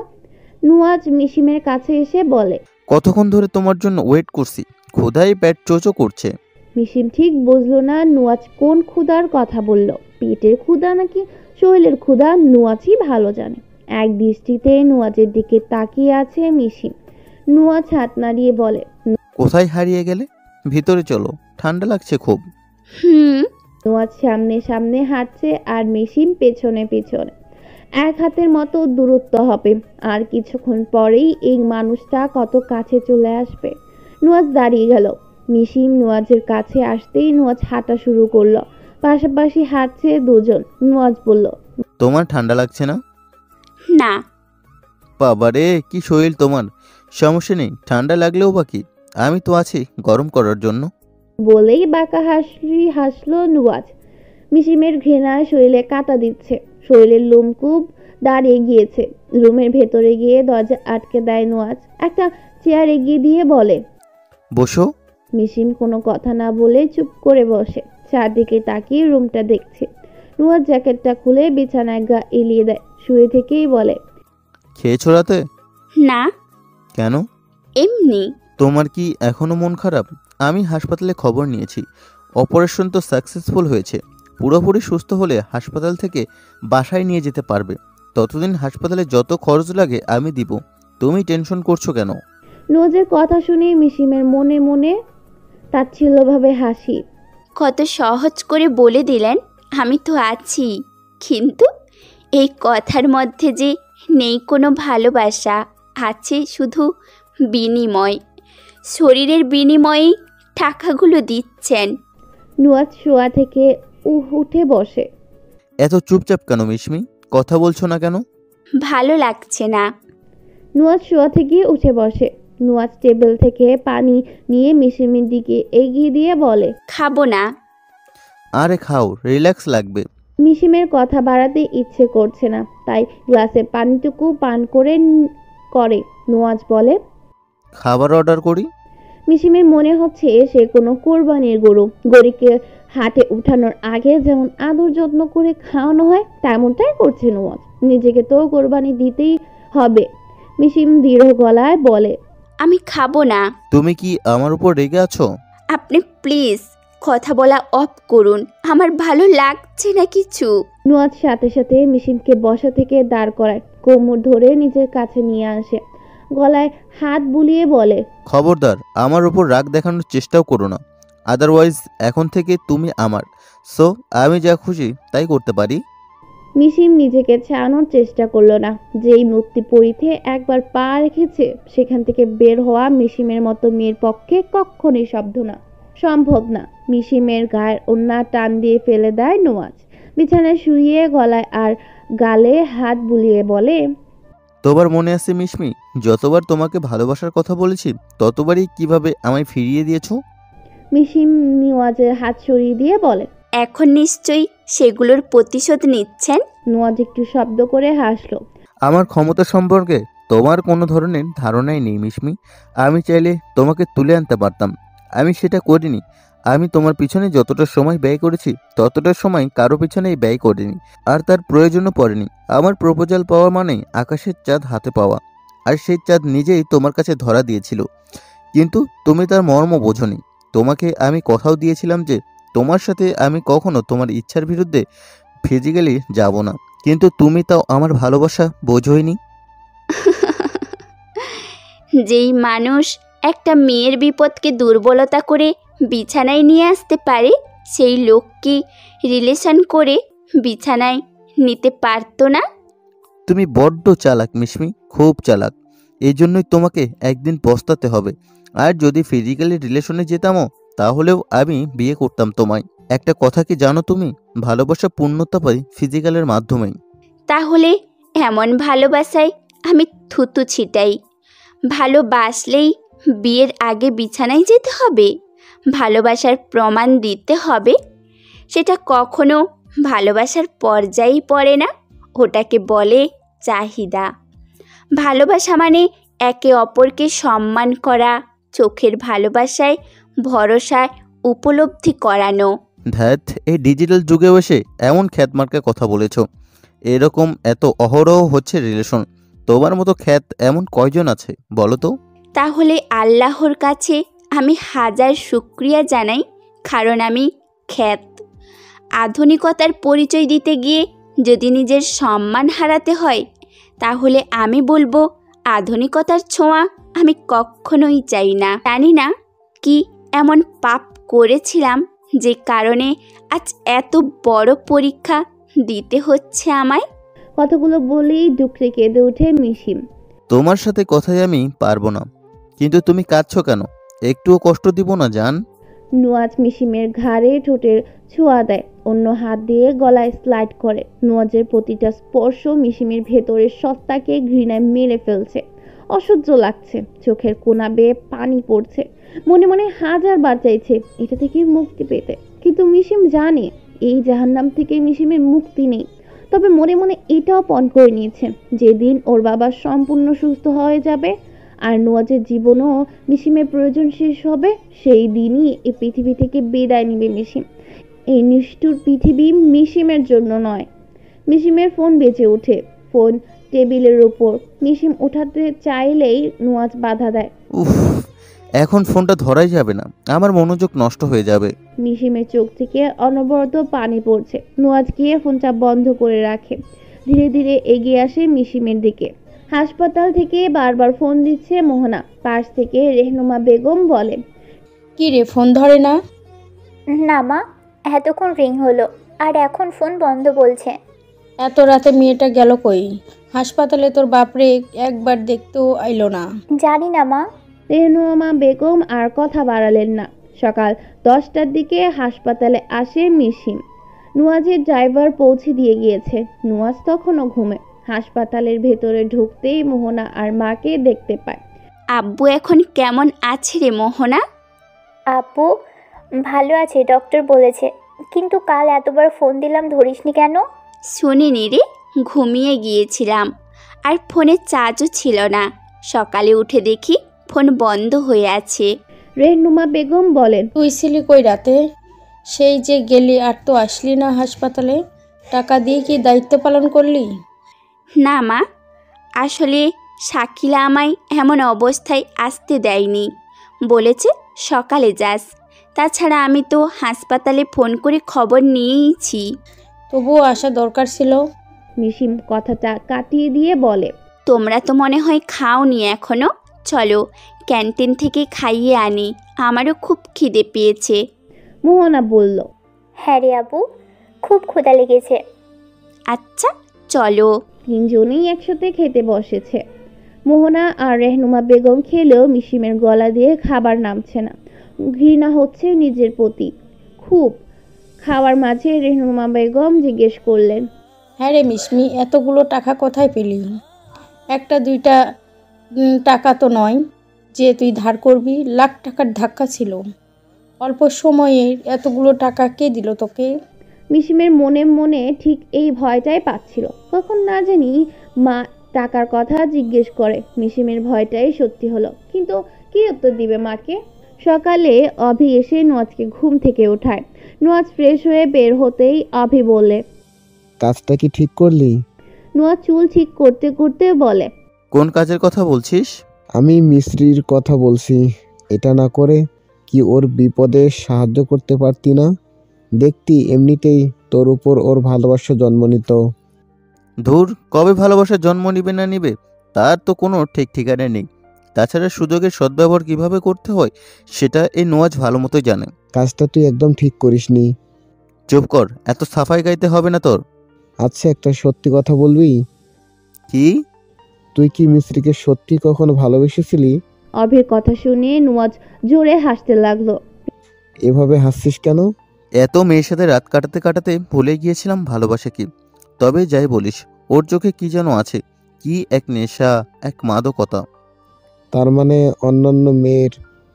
নুয়াজ মিশিমের কাছে এসে বলে, কতক্ষণ ধরে তোমার জন্য ওয়েট করছি, ক্ষুধায় পেট চোচো করছে। মিশিম ঠিক বুঝলো না নুয়াজ কোন ক্ষুধার কথা বলল। পেটের ক্ষুধা নাকি শরীরের ক্ষুধা নুয়াজই ভালো জানে। এক দৃষ্টিতে নুয়াজের দিকে তাকিয়ে আছে মিশিম। নুয়াজ হাত নাড়িয়ে বলে, কোথায় হারিয়ে গেলে? ভিতরে চলো, ঠান্ডা লাগছে খুব। নুয়াজ সামনে সামনে হাঁটছে আর মিশিম পেছনে পেছনে। 1 হাতের মতো দূরত্ব হবে। আর কিছুক্ষণ পরেই এই মানুষটা কত কাছে চলে আসবে। নুয়াজ দাঁড়িয়ে গেল। মিশিম নুয়াজের কাছে আসতেই নুয়াজ হাঁটা শুরু করলো। পাশাপাশি হাঁটছে দুজন। নুয়াজ বলল, তোমার ঠান্ডা লাগছে না? না। বাবারে, কি শরীর তোমার! সমস্যা নেই, ঠান্ডা লাগলেও বাকি আমি তো আছি গরম করার জন্য। বলেই বাঁকা হাসি হাসলো নুয়াজ। মিশিমের ঘৃণায় শরীরে কাঁটা দিচ্ছে। শরীরের লোমকূপ দাঁড়িয়ে গিয়েছে। রুমের ভেতরে গিয়ে দরজা আটকে দেয় নুয়াজ। একটা চেয়ার এগিয়ে দিয়ে বলে, বসো। মিশিম কোনো কথা না বলে চুপ করে বসে। চারদিকে তাকিয়ে রুমটা দেখছে। নুয়াজ জ্যাকেটটা খুলে বিছানায় গা এলিয়ে দেয়। শুয়ে থেকেই বলে, খেয়েছো রাতে? না। কেন? এমনি। তোমার কি এখনো মন খারাপ? আমি হাসপাতালে খবর নিয়েছি, অপারেশন তো সাকসেসফুল হয়েছে। পুরোপুরি সুস্থ হলে হাসপাতাল থেকে বাসায় নিয়ে যেতে পারবে। ততদিন হাসপাতালে যত খরচ লাগে আমি দিব। তুমি টেনশন করছো কেন? নুয়াজের কথা শুনে মিশিমের মনে মনে তাচ্ছিল্যভাবে হাসি। কত সহজ করে বলে দিলেন আমি তো আছি। কিন্তু এই কথার মধ্যে যে নেই কোনো ভালোবাসা, আছে শুধু বিনিময়। শরীরের বিনিময়েই টাকাগুলো দিচ্ছেন। নুয়াজ শোয়া থেকে উঠে বসে। এত চুপচাপ কেন মিশমি? কথা বলছো না কেন? ভালো লাগছে না। নুয়াজ শোয়া থেকে উঠে বসে। নুয়াজ টেবিল থেকে পানি নিয়ে মিশিমের দিকে এগিয়ে দিয়ে বলে, খাবো না। আরে খাও, রিল্যাক্স লাগবে। মিশিমের কথা বাড়াতে ইচ্ছে করছে না, তাই গ্লাসে পানিটুকু পান করে নুয়াজ বলে, খাবার অর্ডার করি। মিশিমের মনে হচ্ছে সে কোনো কোরবানির গরু। গরুকে হাটে উঠানোর আগে যেমন আদর যত্ন করে খাওয়ানো হয় তেমনটাই করছে নুয়াজ। নিজেকে তো কোরবানি দিতেই হবে। মিশিম দৃঢ় গলায় বলে, আমি খাবো না। তুমি কি আমার উপর রেগে আছো? আপনি প্লিজ কথা বলা অফ করুন, আমার ভালো লাগছে না কিছু। নুয়াজ সাথে সাথে মিশিমকে বসা থেকে দাঁড় করায়, কোমর ধরে নিজের কাছে নিয়ে আসে। গলায় হাত বুলিয়ে বলে, খবরদার আমার উপর রাগ দেখানোর চেষ্টাও করো না। আদারওয়াইজ এখন থেকে তুমি আমার। সো আমি যা খুশি তাই করতে পারি। মিশিম নিজেকে ছাড়ানোর চেষ্টা করলো না। যেই মূর্তি পরিতে একবার পা রেখেছে সেখান থেকে বের হওয়া মিশিমের মতো মেয়ের পক্ষে কখনোই সম্ভব না। মিশিমের গায়ের ওড়না টান দিয়ে ফেলে দেয় নুয়াজ। বিছানায় শুয়ে গলায় আর গালে হাত বুলিয়ে বলে, তোবার মনে আছে মিশমি, যতবার তোমাকে ভালোবাসার কথা বলেছি ততবারই কিভাবে আমায় ফিরিয়ে দিয়েছো। মিশিম নুয়াজের হাত সরিয়ে দিয়ে বলে, এখন নিশ্চয়ই সেগুলোর প্রতিশোধ নিচ্ছেন। নুয়াজ একটু শব্দ করে হাসলো। আমার ক্ষমতা সম্পর্কে তোমার কোনো ধরনের ধারণাই নেই মিশমি। আমি চাইলে তোমাকে তুলে আনতে পারতাম, আমি সেটা করিনি। আমি তোমার পিছনে যতটা সময় ব্যয় করেছি ততটা সময় কারো পিছনেই ব্যয় করিনি, আর তার প্রয়োজনও পড়েনি। আমার প্রপোজাল পাওয়া মানে আকাশের চাঁদ হাতে পাওয়া, আর সেই চাঁদ নিজেই তোমার কাছে ধরা দিয়েছিল, কিন্তু তুমি তার মর্ম বোঝনি। তোমাকে আমি কথাও দিয়েছিলাম যে তোমার সাথে আমি কখনো তোমার ইচ্ছার বিরুদ্ধে ফিজিক্যালি যাব না, কিন্তু তুমি তাও আমার ভালোবাসা বোঝোইনি। যেই মানুষ একটা মেয়ের বিপদকে দুর্বলতা করে বিছানায় নিয়ে আসতে পারে, সেই লোক কি রিলেশন করে বিছানায় নিতে পারতো না? তুমি বড্ড চালাক মিশমি, খুব চালাক। এই জন্যই তোমাকে একদিন পস্তাতে হবে। আর যদি ফিজিক্যালি রিলেশনে যেতামও তাহলেও আমি বিয়ে করতাম তোমায়। একটা কথা কি জানো তুমি, ভালোবাসা পূর্ণতা পায় ফিজিক্যালের মাধ্যমেই। তাহলে এমন ভালোবাসায় আমি থুতু ছিটাই। ভালোবাসলেই বিয়ের আগে বিছানায় যেতে হবে, ভালোবাসার প্রমাণ দিতে হবে? সেটা কখনো ভালোবাসার পর্যায়েই পড়ে না, ওটাকে বলে চাহিদা। ভালোবাসা মানে একে অপরকে সম্মান করা, চোখের ভালোবাসায় ভরসায় উপলব্ধি করানো। ধ্যাত, এই ডিজিটাল যুগেও এসে এমন খ্যাতমার্কা কথা বলেছ। এরকম এত অহরহ হচ্ছে রিলেশন, তোমার মতো খ্যাত এমন কয়জন আছে বলো তো? তাহলে আল্লাহর কাছে আমি হাজার শুকরিয়া জানাই, কারণ আমি খ্যাত। আধুনিকতার পরিচয় দিতে গিয়ে যদি নিজের সম্মান হারাতে হয়, তাহলে আমি বলবো আধুনিকতার ছোঁয়া আমি কখনোই চাই না। জানি না কি এমন পাপ করেছিলাম যে কারণে আজ এত বড় পরীক্ষা দিতে হচ্ছে আমায়। কথাগুলো বলেই ডুকরে কেঁদে ওঠে মিশিম। তোমার সাথে কথাই আমি পারবো না, কিন্তু তুমি কাঁদছো কেন? একটুও কষ্ট দিব না জান। নুয়াজ মিশিমের ঘাড়ে ঠোঁটের ছোঁয়া দেয়, অন্য হাত দিয়ে গলায় স্লাইড করে। নুয়াজের প্রতিটা স্পর্শ মিশিমের ভেতরের সত্তাকে ঘৃণায় মেরে ফেলছে। অসহ্য লাগছে, চোখের কোনা বেয়ে পানি পড়ছে। মনে মনে হাজারবার চাইছে এটা থেকে মুক্তি পেতে, কিন্তু মিশিম জানে এই জাহান্নাম থেকে মিশিমের মুক্তি নেই। তবে মনে মনে এটাও পণ করে নিয়েছে, যেদিন ওর বাবা সম্পূর্ণ সুস্থ হয়ে যাবে আর নুয়াজের জীবনও মিশিমের প্রয়োজন শেষ হবে, সেই দিনই এই পৃথিবী থেকে বিদায় নিবে মিশিম। এই নিষ্ঠুর পৃথিবী মিশিমের জন্য নয়। মিশিমের ফোন বেজে ওঠে, ফোন টেবিলের উপর। মিশিম ওঠাতে চাইলেই নুয়াজ বাধা দেয়। উফ, এখন ফোনটা ধরাই যাবে না, আমার মনোযোগ নষ্ট হয়ে যাবে। মিশিমের চোখ থেকে অনবরত পানি পড়ছে। নুয়াজ গিয়ে ফোনটা বন্ধ করে রাখে, ধীরে ধীরে এগিয়ে আসে মিশিমের দিকে। হাসপাতাল থেকে বারবার ফোন দিচ্ছে মোহনা। পাশ থেকে রেহনুমা বেগম বলে, কি রে, ফোন ধরে না? না মা, এতক্ষণ রিং হলো আর এখন ফোন বন্ধ বলছে। এত রাতে মেয়েটা গেল কই? হাসপাতালে তোর বাপরে একবার দেখতেও আইলো না। জানি না মা। রেহনুমা বেগম আর কথা বাড়ালেন না। সকাল 10টার দিকে হাসপাতালে আসে মিশিম। নুয়াজের ড্রাইভার পৌঁছে দিয়ে গিয়েছে। নুয়াজ তখনও ঘুমে। হাসপাতালের ভেতরে ঢুকতেই মোহনা আর মাকে দেখতে পায়। আব্বু এখন কেমন আছে রে মোহনা? আপু ভালো আছে, ডক্টর বলেছে, কিন্তু কাল এতবার ফোন দিলাম ধরিসনি কেন? শুনিনি রে, ঘুমিয়ে গিয়েছিলাম আর ফোনে চার্জও ছিল না। সকালে উঠে দেখি ফোন বন্ধ হয়ে আছে। রেহনুমা বেগম বলেন, তুই ছিলি কই রাতে? সেই যে গেলি আর তো আসলি না হাসপাতালে। টাকা দিয়ে কি দায়িত্ব পালন করলি? না মা, আসলে শাকিলা আমায় এমন অবস্থায় আসতে দেয়নি, বলেছে সকালে যাস। তাছাড়া আমি তো হাসপাতালে ফোন করে খবর নিয়েইছি। তবুও আসা দরকার ছিল। মিশিম কথাটা কাটিয়ে দিয়ে বলে, তোমরা তো মনে হয় খাওনি এখনো, চলো ক্যান্টিন থেকে খাইয়ে আনি, আমারও খুব খিদে পেয়েছে। মোহনা বলল, হ্যাঁ রে আপু, খুব ক্ষুধা লেগেছে। আচ্ছা চলো। তিনজনেই একসাথে খেতে বসেছে। মোহনা আর রেহনুমা বেগম খেলেও মিশিমের গলা দিয়ে খাবার নামছে না। ঘৃণা হচ্ছে নিজের প্রতি খুব। খাওয়ার মাঝে রেহনুমা বেগম জিজ্ঞেস করলেন, হ্যাঁ রে মিশমি, এতগুলো টাকা কোথায় পেলি? একটা দুইটা টাকা তো নয় যে তুই ধার করবি, লাখ টাকার ধাক্কা ছিল। অল্প সময়ে এতগুলো টাকা কে দিল তোকে? মিশিমের মনে মনে ঠিক এই ভয়টাই পাচ্ছিল, কখন না জানি মা টাকার কথা জিজ্ঞেস করে। মিশিমের ভয়টাই সত্যি হলো, কিন্তু কি উত্তর দিবে মাকে? সকালে অভি এসে নোয়াজকে ঘুম থেকে ওঠায়। নোয়াজ ফ্রেশ হয়ে বের হতেই অভি বলে, কাজটা কি ঠিক করলি? নোয়াজ চুল ঠিক করতে করতে বলে, কোন কাজের কথা বলছিস? আমি মিস্ত্রির কথা বলছি। এটা না করে কি ওর বিপদে সাহায্য করতে পারতি না? দেখতি এমনিতেই তোর উপর ওর ভালোবাসা জন্ম নিত। ধুর, কবে ভালোবাসার জন্ম নিবে না নিবে তার তো কোনো ঠিক ঠিকানা নেই। তাছাড়া সুযোগের সদ্ব্যবহার কিভাবে করতে হয় সেটা এই নোয়াজ ভালো মতোই জানে। কাজটা তুই একদম ঠিক করিসনি। চুপ কর, এত সাফাই গাইতে হবে না তোর। আচ্ছা, একটা সত্যি কথা বলবি? কি? তুই কি মিস্ত্রিকে সত্যি কখনো ভালোবেসেছিলি? অভির কথা শুনে নোয়াজ জোরে হাসতে লাগলো। এভাবে হাসছিস কেন? এত মেয়ের সাথে রাত কাটাতে কাটাতে ভুলে গিয়েছিলাম ভালোবাসা কি। তবে যাই বলিস, ওর চোখে কি যেন আছে, কি এক নেশা, এক মাদকতা। তার মানে অন্যান্য মেয়ের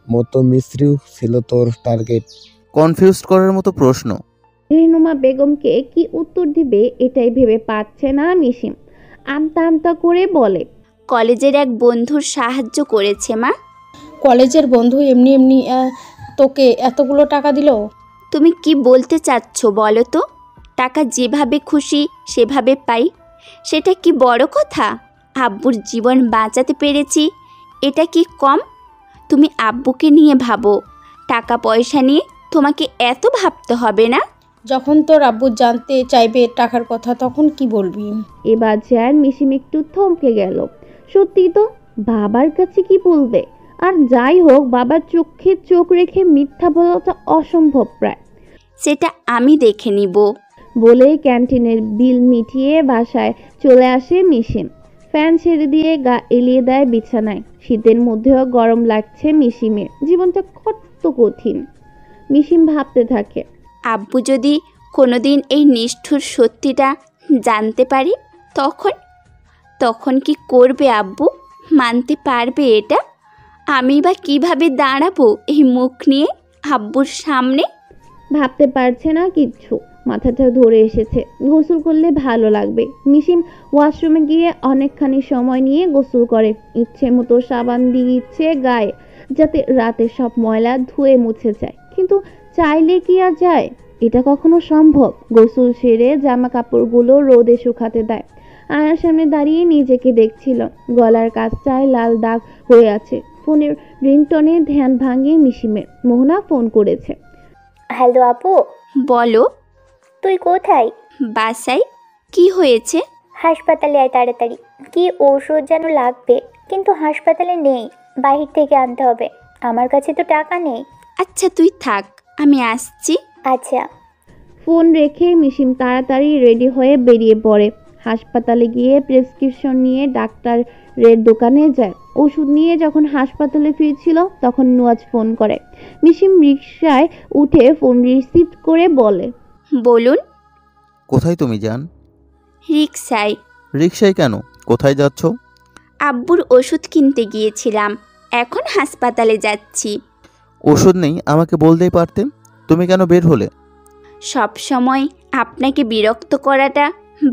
মতো মিস্ত্রিও ছিল তোর টার্গেট? কনফিউজ করার মতো প্রশ্ন। রেহনুমা বেগমকে কি উত্তর দিবে এটাই ভেবে পাচ্ছে না মিশিম। আমতা আমতা করে বলে, কলেজের এক বন্ধুর সাহায্য করেছে মা। কলেজের বন্ধু এমনি এমনি তোকে এতগুলো টাকা দিল? তুমি কি বলতে চাচ্ছ বলো তো? টাকা যেভাবে খুশি সেভাবে পাই, সেটা কি বড় কথা? আব্বুর জীবন বাঁচাতে পেরেছি, এটা কি কম? তুমি আব্বুকে নিয়ে ভাবো, টাকা পয়সা নিয়ে তোমাকে এত ভাবতে হবে না। যখন তোর আব্বু জানতে চাইবে টাকার কথা তখন কি বলবি? এবার যেন মিশিম একটু থমকে গেল। সত্যি তো, বাবার কাছে কি বলবে? আর যাই হোক, বাবার চোখে চোখ রেখে মিথ্যা বলাটা অসম্ভব প্রায়। সেটা আমি দেখে নিব। বলেই ক্যান্টিনের বিল মিটিয়ে বাসায় চলে আসে মিশিম। ফ্যান ছেড়ে দিয়ে গা এলিয়ে দেয় বিছানায়। শীতের মধ্যেও গরম লাগছে মিশিমের। জীবনটা কত কঠিন। মিশিম ভাবতে থাকে, আব্বু যদি কোনোদিন এই নিষ্ঠুর সত্যিটা জানতে পারে তখন তখন কি করবে আব্বু? মানতে পারবে এটা? আমি বা কিভাবে দাঁড়াবো এই মুখ নিয়ে আব্বুর সামনে? ভাবতে পারছে না কিচ্ছু। মাথাটা ধরে এসেছে। গোসল করলে ভালো লাগবে। মিশিম ওয়াশরুমে গিয়ে অনেকখানি সময় নিয়ে গোসল করে। ইচ্ছে মতো সাবান দিচ্ছে গায়ে, যাতে রাতে সব ময়লা ধুয়ে মুছে যায়। কিন্তু চাইলে কি আর যায়? এটা কখনো সম্ভব? গোসল সেরে জামা কাপড়গুলো রোদে শুকাতে দেয়। আয়নার সামনে দাঁড়িয়ে নিজেকে দেখছিল। গলার কাছটায় লাল দাগ হয়ে আছে। ফোনের রিংটনে ধ্যান ভাঙিয়ে মিশিমের। মোহনা ফোন করেছে। হ্যালো আপু, বলো। তুই কোথায়? বাসায়। কি হয়েছে? হাসপাতালে আয় তাড়াতাড়ি। কি ঔষধ যেন লাগবে, কিন্তু হাসপাতালে নেই, বাহির থেকে আনতে হবে। আমার কাছে তো টাকা নেই। আচ্ছা তুই থাক, আমি আসছি। আচ্ছা। ফোন রেখে মিশিম তাড়াতাড়ি রেডি হয়ে বেরিয়ে পড়ে। হাসপাতালে গিয়ে প্রেসক্রিপশন নিয়ে ডাক্তারের দোকানে যায়। ওষুধ নিয়ে যখন হাসপাতালে ফিরছিল তখন নোয়াজ ফোন করে। মিশিম রিকশায় উঠে ফোন রিসিভ করে বলে, বলুন। কোথায় তুমি যান? রিকশায়। রিকশায় কেন? কোথায় যাচ্ছ? আব্বুর ওষুধ কিনতে গিয়েছিলাম, এখন হাসপাতালে যাচ্ছি। ওষুধ নেই আমাকে বলতেই পারতে। তুমি কেন বের হলে? সব সময় আপনাকে বিরক্ত করাটা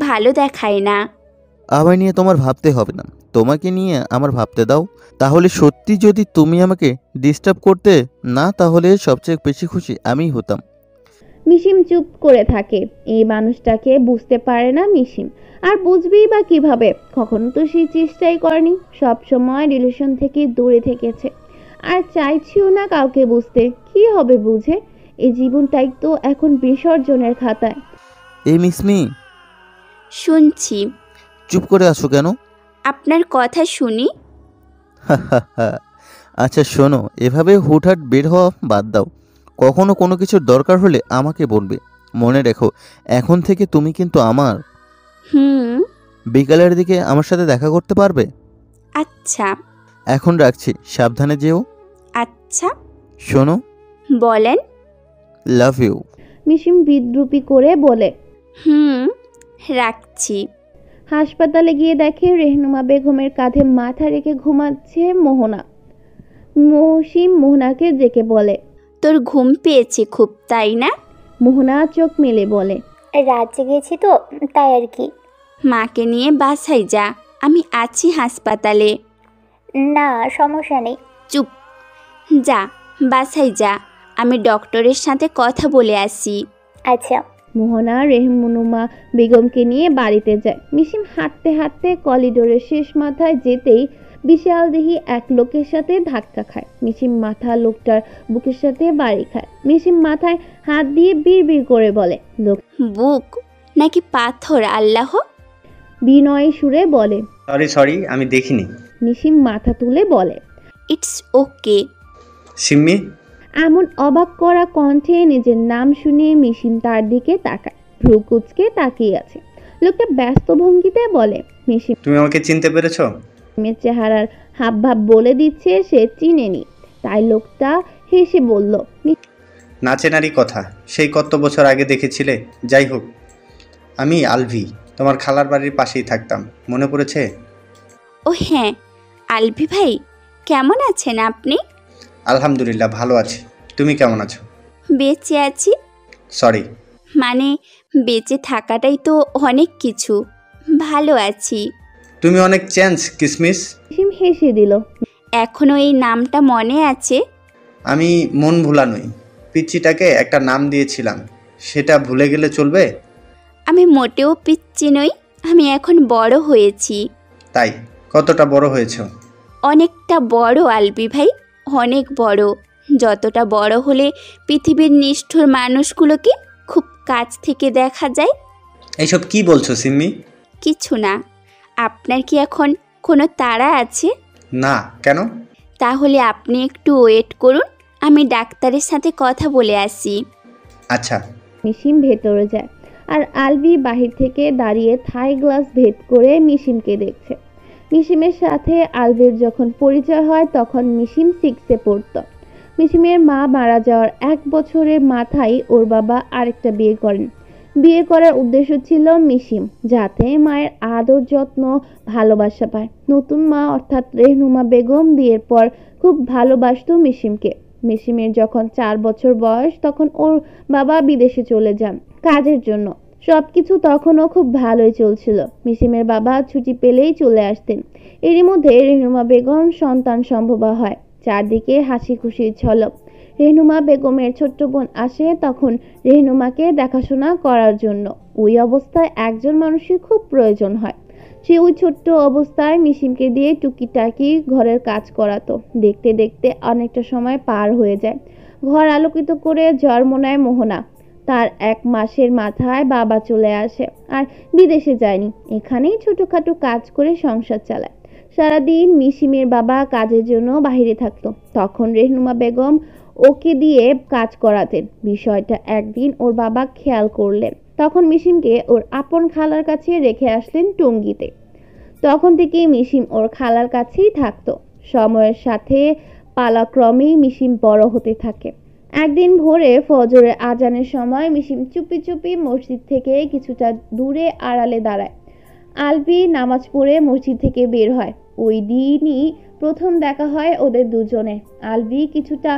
ভালো দেখায় না। আমায় নিয়ে তোমার ভাবতে হবে না, তোমাকে নিয়ে আমার ভাবতে দাও। তাহলে সত্যি যদি তুমি আমাকে ডিস্টার্ব করতে না, তাহলে সবচেয়ে বেশি খুশি আমিই হতাম। মিশিম চুপ করে থাকে। এই মানুষটাকে বুঝতে পারে না মিশিম। আর বুঝবেই বা কিভাবে? কখনো তো সেই চেষ্টাই করেনি। সব সময় রিলেশন থেকে দূরে থেকেছে। আর চাইছিও না কাউকে বুঝতে। কি হবে বুঝে? এই জীবনটাই তো এখন বিসর্জনের খাতায়। এই মিসমি, শুনছি। চুপ করে আছো কেন? আপনার কথা শুনি। আচ্ছা শোনো, এভাবে হুটহাট বের হওয়া বাদ দাও। কখনো কোনো কিছুর দরকার হলে আমাকে বলবে। মনে রেখো, এখন থেকে তুমি কিন্তু আমার। হুম। বিকালের দিকে আমার সাথে দেখা করতে পারবে? আচ্ছা। এখন রাখছি, সাবধানে যেও। আচ্ছা। শোনো। বলেন। Love you. মিশিম বিদ্রুপি করে বলে, হুম, রাখছি। হাসপাতালে গিয়ে দেখে রেহনুমা বেগমের কাঁধে মাথা রেখে ঘুমাচ্ছে মোহনা। মৌসিম মোহনাকে ডেকে বলে, তোর ঘুম পেয়েছে খুব, তাই না? মোহনা চোখ মেলে বলে। রাত জেগেছি তো, তাই আর কি। মাকে নিয়ে বাসায় যা, আমি আছি হাসপাতালে। না, সমস্যা নেই। চুপ, যা বাসায় যা, আমি ডক্টরের সাথে কথা বলে আসি। আচ্ছা। মোহনা রেহনুমা বেগমকে নিয়ে বাড়িতে যায়। মিশিম হাঁটতে হাঁটতে করিডোরের শেষ মাথায় যেতেই বিশাল দেহি এক লোকের সাথে ধাক্কা খায়। মিশিম মাথা লোকটার বুকের সাথে বাড়ি খায়। মিশিম মাথায় হাত দিয়ে বিড়বিড় করে বলে, লোক বুক নাকি পাথর আল্লাহ? বিনয় সুরে বলে। সরি, আমি দেখিনি। মিশিম মাথা তুলে বলে, ইটস ওকে। সিম্মি, এমন অবাক করা কণ্ঠে নিজের নাম শুনে মিশিম তার দিকে তাকায়। ভ্রু কুঁচকে তাকিয়ে আছে। লোকটা ব্যস্ত ভঙ্গিতে বলে, মিশিম তুমি আমাকে চিনতে পেরেছো? মেয়ের চেহারার হাবভাব বলে দিচ্ছে সে চিনেনি। তাই লোকটা হেসে বলল, নাচেনারই কথা, সেই কত বছর আগে দেখেছিলে। যাই হোক, আমি আলভি, তোমার খালার বাড়ির পাশেই থাকতাম, মনে পড়েছে? ও হ্যাঁ, আলভি ভাই, কেমন আছেন আপনি? আলহামদুলিল্লাহ, ভালো আছি। তুমি কেমন আছো? বেঁচে আছি। সরি। মানে বেঁচে থাকাটাই তো অনেক কিছু। ভালো আছি। তুমি অনেক চেঞ্জ কিসমিস। মিশিম হেসে দিল। এখনো এই নামটা মনে আছে? আমি মন ভোলা নই, পিচ্চিটাকে একটা নাম দিয়েছিলাম, সেটা ভুলে গেলে চলবে? আমি মোটেও পিচ্চি নই, আমি এখন বড় হয়েছি। তাই? কতটা বড় হয়েছো? অনেকটা বড় আলবি ভাই, অনেক বড়। যতটা বড় হলে পৃথিবীর নিষ্ঠুর মানুষগুলোকে খুব কাছ থেকে দেখা যায়। এইসব কি বলছো সিম্মি? কিছু না। আপনার কি এখন কোনো তাড়া আছে? না, কেন? তাহলে আপনি একটু ওয়েট করুন, আমি ডাক্তারের সাথে কথা বলে আসি। আচ্ছা। মিশিম ভেতরে যায় আর আলবি বাহির থেকে দাঁড়িয়ে থাই গ্লাস ভেদ করে মিশিমকে দেখছে। মিশিমের সাথে আলবির যখন পরিচয় হয় তখন মিশিম 6-এ পড়ত। মিশিমের মা মারা যাওয়ার 1 বছরের মাথায় ওর বাবা আরেকটা বিয়ে করেন। বিয়ে করার উদ্দেশ্য ছিল মিশিম যাতে মায়ের আদর যত্ন ভালোবাসা পায়। নতুন মা অর্থাৎ রেহনুমা বেগম বিয়ের পর খুব ভালোবাসতো মিশিমকে। মিশিমের যখন 4 বছর বয়স তখন ওর বাবা বিদেশে চলে যান কাজের জন্য। সবকিছু তখনও খুব ভালোই চলছিল। মিশিমের বাবা ছুটি পেলেই চলে আসতেন। এরই মধ্যে রেহনুমা বেগম সন্তান সম্ভবা হয়। চারদিকে হাসি খুশির ঝলক। রেহনুমা বেগমের ছোট্ট বোন আসে তখন রেহনুমাকে দেখাশোনা করার জন্য। ওই অবস্থায় একজন মানুষের খুব প্রয়োজন হয়। সে ওই ছোট্ট অবস্থায় মিশিমকে দিয়ে টুকিটাকি ঘরের কাজ করাতো। দেখতে দেখতে অনেকটা সময় পার হয়ে যায়। ঘর আলোকিত করে জন্ম নেয় মোহনা। তার 1 মাসের মাথায় বাবা চলে আসে আর বিদেশে যায়নি, এখানেই ছোটখাটো কাজ করে সংসার চালায়। সারাদিন মিশিমের বাবা কাজের জন্য বাইরে থাকতো। তখন রেহনুমা বেগম ওকে দিয়ে কাজ করাতেন। বিষয়টা একদিন ওর বাবা খেয়াল করলেন। তখন মিশিমকে ওর আপন খালার কাছে রেখে আসলেন টঙ্গীতে। তখন থেকেই মিশিম ওর খালার কাছেই থাকতো। সময়ের সাথে পালাক্রমেই মিশিম বড় হতে থাকে। একদিন ভোরে ফজরের আজানের সময় মিশিম চুপি চুপি মসজিদ থেকে কিছুটা দূরে আড়ালে দাঁড়ায়। আলবি নামাজ পড়ে মসজিদ থেকে বের হয়। ওই দিনই প্রথম দেখা হয় ওদের দুজনের। আলবি কিছুটা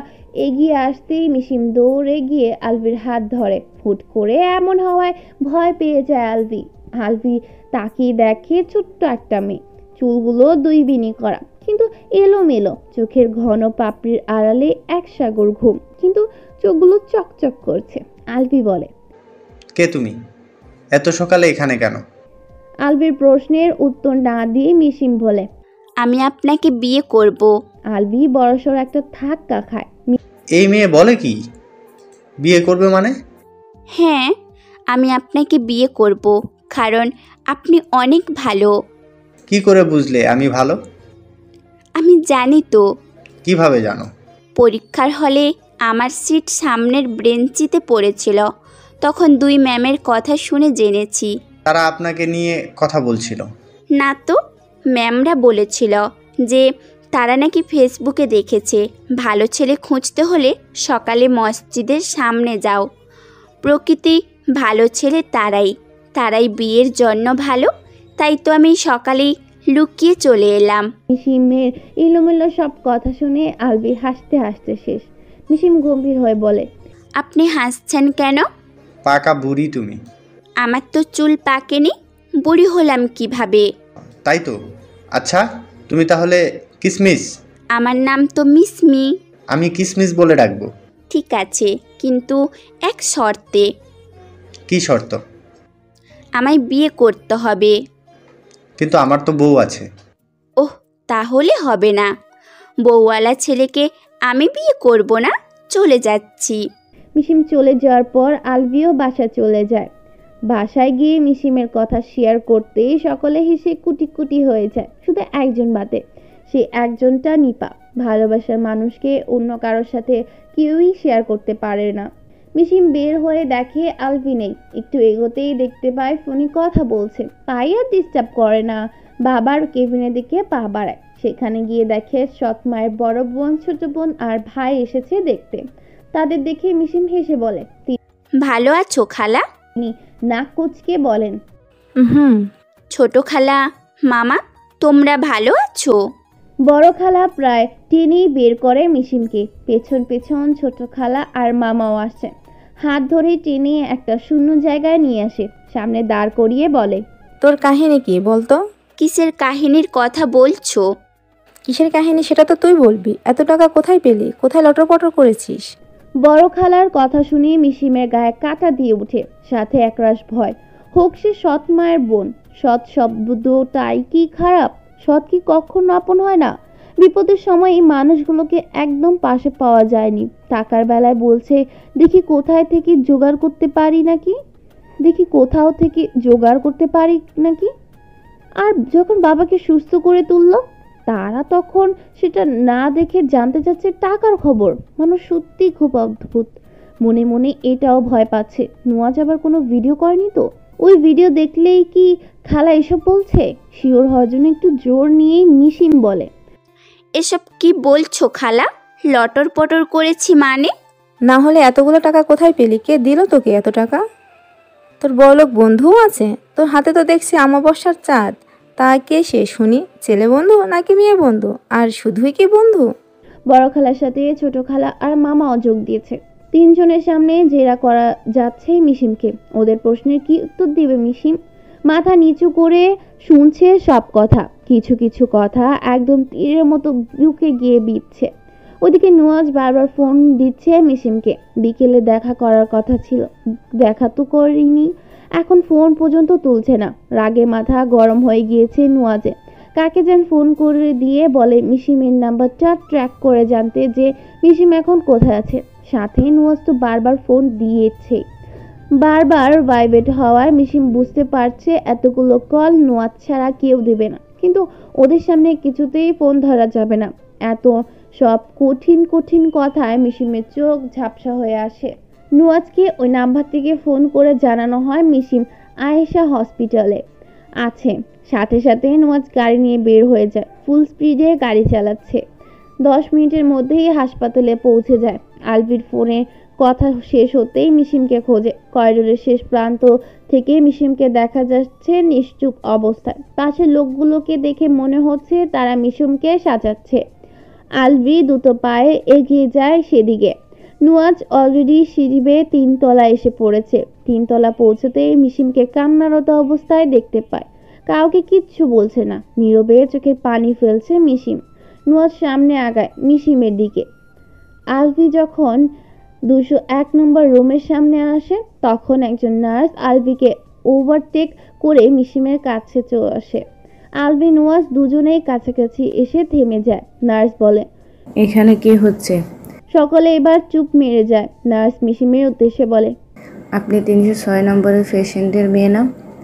এগিয়ে আসতেই মিশিম দৌড়ে গিয়ে আলবির হাত ধরে। হুট করে এমন হওয়ায় ভয় পেয়ে যায় আলবি। আলবি তাকিয়ে দেখে ছোট্ট একটা মেয়ে, চুলগুলো 2 বিনি করা, কিন্তু এলোমেলো, চোখের ঘন পাপড়ির আড়ালে এক সাগর ঘুম, কিন্তু চোখগুলো চকচক করছে। আলবি বলে, কে তুমি? এত সকালে এখানে কেন? আলবির প্রশ্নের উত্তর না দিয়ে মিশিম বলে, আমি আপনাকে বিয়ে করব। আলবি বড়সড় একটা ধাক্কা খায়। এই মেয়ে বলে কি? বিয়ে করবে মানে? হ্যাঁ, আমি আপনাকে বিয়ে করব, কারণ আপনি অনেক ভালো। কি করে বুঝলে আমি ভালো? আমি জানি তো। কিভাবে জানো? পরীক্ষার হলে আমার সিট সামনের বেঞ্চিতে পড়েছিল, তখন 2 ম্যামের কথা শুনে জেনেছি। তারা আপনাকে নিয়ে কথা বলছিল? না তো, ম্যামরা বলেছিল যে তারা নাকি ফেসবুকে দেখেছে ভালো ছেলে খুঁজতে হলে সকালে মসজিদের সামনে যাও। প্রকৃতি ভালো ছেলে তারাই বিয়ের জন্য ভালো। তাই তো আমি সকালেই লুকিয়ে চলে এলাম। মিশিমের এলোমেলো সব কথা শুনে আলবি হাসতে হাসতে শেষ। মিশিম গম্ভীর হয়ে বলে, আপনি হাসছেন কেন? পাকা বুড়ি তুমি। আমার তো চুল পাকেনি, বুড়ি হলাম কিভাবে? তাই তো। আচ্ছা, তুমি তাহলে কিসমিস? আমার নাম তো মিসমি। আমি কিসমিস বলে ডাকবো। ঠিক আছে, কিন্তু এক শর্তে। কি শর্ত? আমায় বিয়ে করতে হবে। কিন্তু আমার তো বউ আছে। ওহ, তাহলে হবে না। বউওয়ালা ছেলেকে আমি বিয়ে করব না, চলে যাচ্ছি। মিশিম চলে যাওয়ার পর আলভিও বাসা চলে যায়। বাসায় গিয়ে মিশিমের কথা শেয়ার করতেই সকলে হেসে কুটি কুটি হয়ে যায়, শুধু একজন বাদে। সে একজনটা নিপা। ভালোবাসার মানুষকে অন্য কারোর সাথে কেউই শেয়ার করতে পারে না। মিশিম বের হয়ে দেখে আলভি নেই। একটু এগোতেই দেখতে পায় ফোনে কথা বলছে। তাই আর ডিস্টার্ব করে না, বাবার কেবিনের দিকে পা বাড়ায়। সেখানে গিয়ে দেখে সৎ মায়ের বড় বোন, ছোট বোন আর ভাই এসেছে দেখতে। তাদের দেখে মিশিম হেসে বলে। ভালো আছো খালা? তিনি নাক কুচকে বলেন, হুম। ছোট খালা, মামা, তোমরা ভালো আছো? বড় খালা প্রায় টেনেই বের করে মিশিমকে। পেছন পেছন ছোট খালা আর মামাও আসে। হাত ধরে টেনে একটা শূন্য জায়গায় নিয়ে আসে, সামনে দাঁড় করিয়ে বলে, তোর কাহিনী কি বলতো? কিসের কাহিনীর কথা বলছো? কিসের কাহিনী সেটা তো তুই বলবি। এত টাকা কোথায় পেলি? কোথায় লটরপটর করেছিস? বড় খালার কথা শুনে মিশিমের গায়ে কাঁটা দিয়ে ওঠে, সাথে একরাশ ভয়। হোক সে সৎ মায়ের বোন। সৎ শব্দটাই কি খারাপ? সৎ কি কখনো আপন হয় না? বিপদের সময় এই মানুষগুলোকে একদম পাশে পাওয়া যায়নি। টাকার বেলায় বলছে, দেখি কোথায় থেকে জোগাড় করতে পারি নাকি, দেখি কোথাও থেকে জোগাড় করতে পারি নাকি। আর যখন বাবাকে সুস্থ করে তুললো, তারা তখন সেটা না দেখে জানতে চাচ্ছে টাকার খবর। মানুষ সত্যি খুব অদ্ভুত। মনে মনে এটাও ভয় পাচ্ছে, নুয়াজ আবার কোনো ভিডিও করেনি তো? ওই ভিডিও দেখলেই কি খালা এসব বলছে? শিওর হওয়ার জন্য একটু জোর নিয়েই মিশিম বলে, এসব কি বলছো খালা? লটর পটর করেছি মানে? না হলে এতগুলো টাকা কোথায় পেলি? কে দিল তোকে এত টাকা? তোর বড়লোক বন্ধুও আছে? তোর হাতে তো দেখছি অমাবস্যার চাঁদ। তা কে সে শুনি? ছেলে বন্ধু নাকি মেয়ে বন্ধু? আর শুধুই কি বন্ধু? বড় খালার সাথে ছোট খালা আর মামাও যোগ দিয়েছে। তিনজনের সামনে জেরা করা যাচ্ছে মিশিমকে। ওদের প্রশ্নের কি উত্তর দিবে মিশিম? মাথা নিচু করে শুনছে সব কথা। কিছু কিছু কথা একদম তীরের মতো বুকে গিয়ে বিঁধছে। ওদিকে নুয়াজ বারবার ফোন দিচ্ছে মিশিমকে। বিকেলে দেখা করার কথা ছিল, দেখা তো করিনি, এখন ফোন পর্যন্ত তুলছে না। রাগে মাথা গরম হয়ে গিয়েছে নুয়াজে। কাকে যেন ফোন করে দিয়ে বলে মিশিমের নাম্বারটা ট্র্যাক করে জানতে যে মিশিম এখন কোথায় আছে। সাথে নুয়াজ তো বারবার ফোন দিয়েছে। বারবার ভাইব্রেট হওয়ায় মিশিম বুঝতে পারছে এতগুলো কল নুয়াজ ছাড়া কেউ দেবে না। কিন্তু ওদের সামনে কিছুতেই ফোন ধরা যাবে না। এত সব কঠিন কঠিন কথায় মিশিমের চোখ ঝাপসা হয়ে আসে। নুয়াজকে ওই নাম্বার থেকে ফোন করে জানানো হয় মিশিম আয়েশা হসপিটালে আছে। সাথে সাথে নুয়াজ গাড়ি নিয়ে বের হয়ে যায়। ফুল স্পিডে গাড়ি চালাচ্ছে। 10 মিনিটের মধ্যেই হাসপাতালে পৌঁছে যায়। আলভির ফোনে কথা শেষ হতেই মিশিমকে খোঁজে। করিডোরের শেষ প্রান্ত থেকে মিশিমকে দেখা যাচ্ছে নিশ্চুপ অবস্থায়। পাশের লোকগুলোকে দেখে মনে হচ্ছে তারা মিশিমকে সাজাচ্ছে। আলভি দ্রুত পায়ে এগিয়ে যায় সেদিকে। নুয়াজ অলরেডি সিঁড়ি বেয়ে 3 তলা এসে পড়েছে। 3 তলা পৌঁছতেই মিশিমকে কান্নারত অবস্থায় দেখতে পায়। কাউকে কিচ্ছু বলছে না, নীরবে চোখের পানি ফেলছে মিশিম। নুয়াজ সামনে আগায় মিশিমের দিকে। আলভি যখন 201 নম্বর রুমের সামনে আসে, তখন একজন নার্স আলভিকে ওভারটেক করে মিশিমের কাছে চলে আসে। আলভি নুয়াজ দুজনেই কাছাকাছি এসে থেমে যায়। নার্স বলে, এখানে কি হচ্ছে? সকলে এবার চুপ মেরে যায়। নার্স মিশিমের উদ্দেশ্যে বলে, আপনি 306 নম্বরের পেশেন্টের মেয়ে না?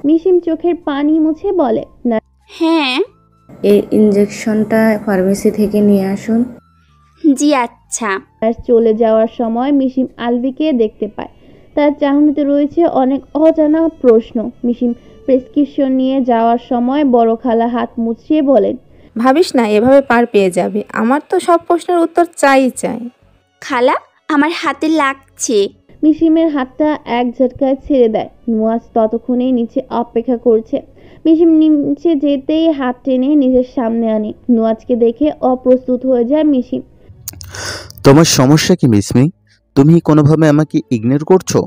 মিশিম চোখের পানি মুছে বলে, না। হ্যাঁ। এই ইনজেকশনটা ফার্মেসি থেকে নিয়ে আসুন। জি আচ্ছা। নার্স চলে যাওয়ার সময় মিশিম আলভিকে দেখতে পায়। তার চাহনিতে রয়েছে অনেক অজানা প্রশ্ন। মিশিম প্রেসক্রিপশন নিয়ে যাওয়ার সময় বড় খালা হাত মুছিয়ে বলেন, ভাবিস না এভাবে পার পেয়ে যাবে। আমার তো সব প্রশ্নের উত্তর চাই। খালা, আমার হাতে লাগছে। মিশিমের হাতটা এক ঝটকায় ছেড়ে দেয়। নুয়াজ ততক্ষণেই নিচে অপেক্ষা করছে। মিশিম নিচে যেতেই হাত টেনে নিজের সামনে আনে। নুয়াজকে দেখে অপ্রস্তুত হয়ে যায় মিশিম। তোমার সমস্যা কি মিসমি? তুমি কোনোভাবে আমাকে ইগনোর করছো?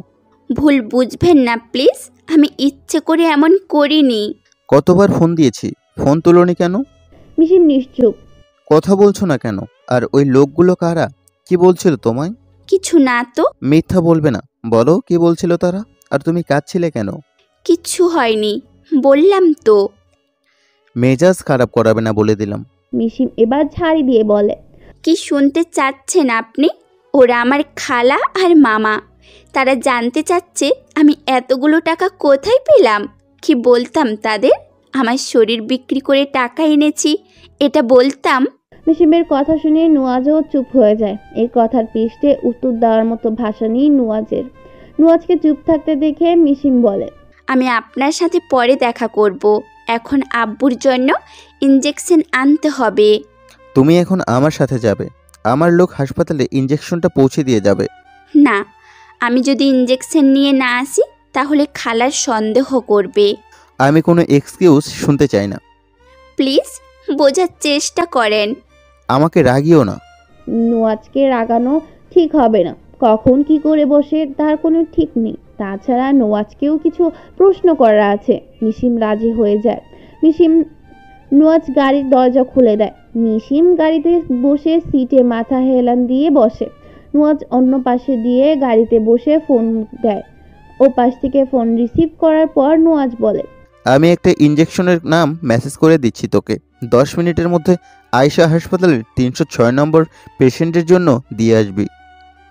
ভুল বুঝবেন না প্লিজ, আমি ইচ্ছে করে এমন করিনি। কতবার ফোন দিয়েছি, ফোন তুলোনি কেন? মিশিম নিশ্চুপ। কথা বলছো না কেন? আর ওই লোকগুলো কারা? কি বলছিল তোমায়? কিছু না তো। মিথ্যা বলবে না, বলো কি বলছিল তারা? আর তুমি কাঁদছিলে কেন? কিছু হয়নি, বললাম তো। মেজাজ খারাপ করাবে না বলে দিলাম। মিশিম এবার ঝাড়ি দিয়ে বলে, কি শুনতে চাচ্ছেন আপনি? ওরা আমার খালা আর মামা। তারা জানতে চাচ্ছে আমি এতগুলো টাকা কোথায় পেলাম। কি বলতাম তাদের? আমার শরীর বিক্রি করে টাকা এনেছি, এটা বলতাম? মিশিমের কথা শুনে নুয়াজও চুপ হয়ে যায়। এই কথার পৃষ্ঠে উত্তর দেওয়ার মতো ভাষা নেই নুয়াজের। নুয়াজকে চুপ থাকতে দেখে মিশিম বলে, আমি আপনার সাথে পরে দেখা করব। এখন আব্বুর জন্য ইঞ্জেকশন আনতে হবে। তুমি এখন আমার সাথে যাবে। আমার লোক হাসপাতালে ইঞ্জেকশনটা পৌঁছে দিয়ে যাবে। না, আমি যদি ইঞ্জেকশন নিয়ে না আসি তাহলে খালার সন্দেহ করবে। আমি কোনো এক্সকিউজ শুনতে চাই না। প্লিজ বোঝার চেষ্টা করেন। আমাকে রাগিও না। নুয়াজকে রাগানো ঠিক হবে না। কখন কি করে বসে তার কোনো ঠিক নেই। তাছাড়া নুয়াজকেও কিছু প্রশ্ন করা আছে। মিশিম রাজি হয়ে যায়। নুয়াজ গাড়ির দরজা খুলে দেয়। মিশিম গাড়িতে বসে সিটে মাথা হেলান দিয়ে বসে। নুয়াজ অন্য পাশে দিয়ে গাড়িতে বসে ফোন দেয়। ও পাশ থেকে ফোন রিসিভ করার পর নুয়াজ বলে, আমি একটা ইঞ্জেকশনের নাম মেসেজ করে দিচ্ছি তোকে। 10 মিনিটের মধ্যে আয়শা হাসপাতালের 306 নম্বর পেশেন্টের জন্য দিয়ে আসবি।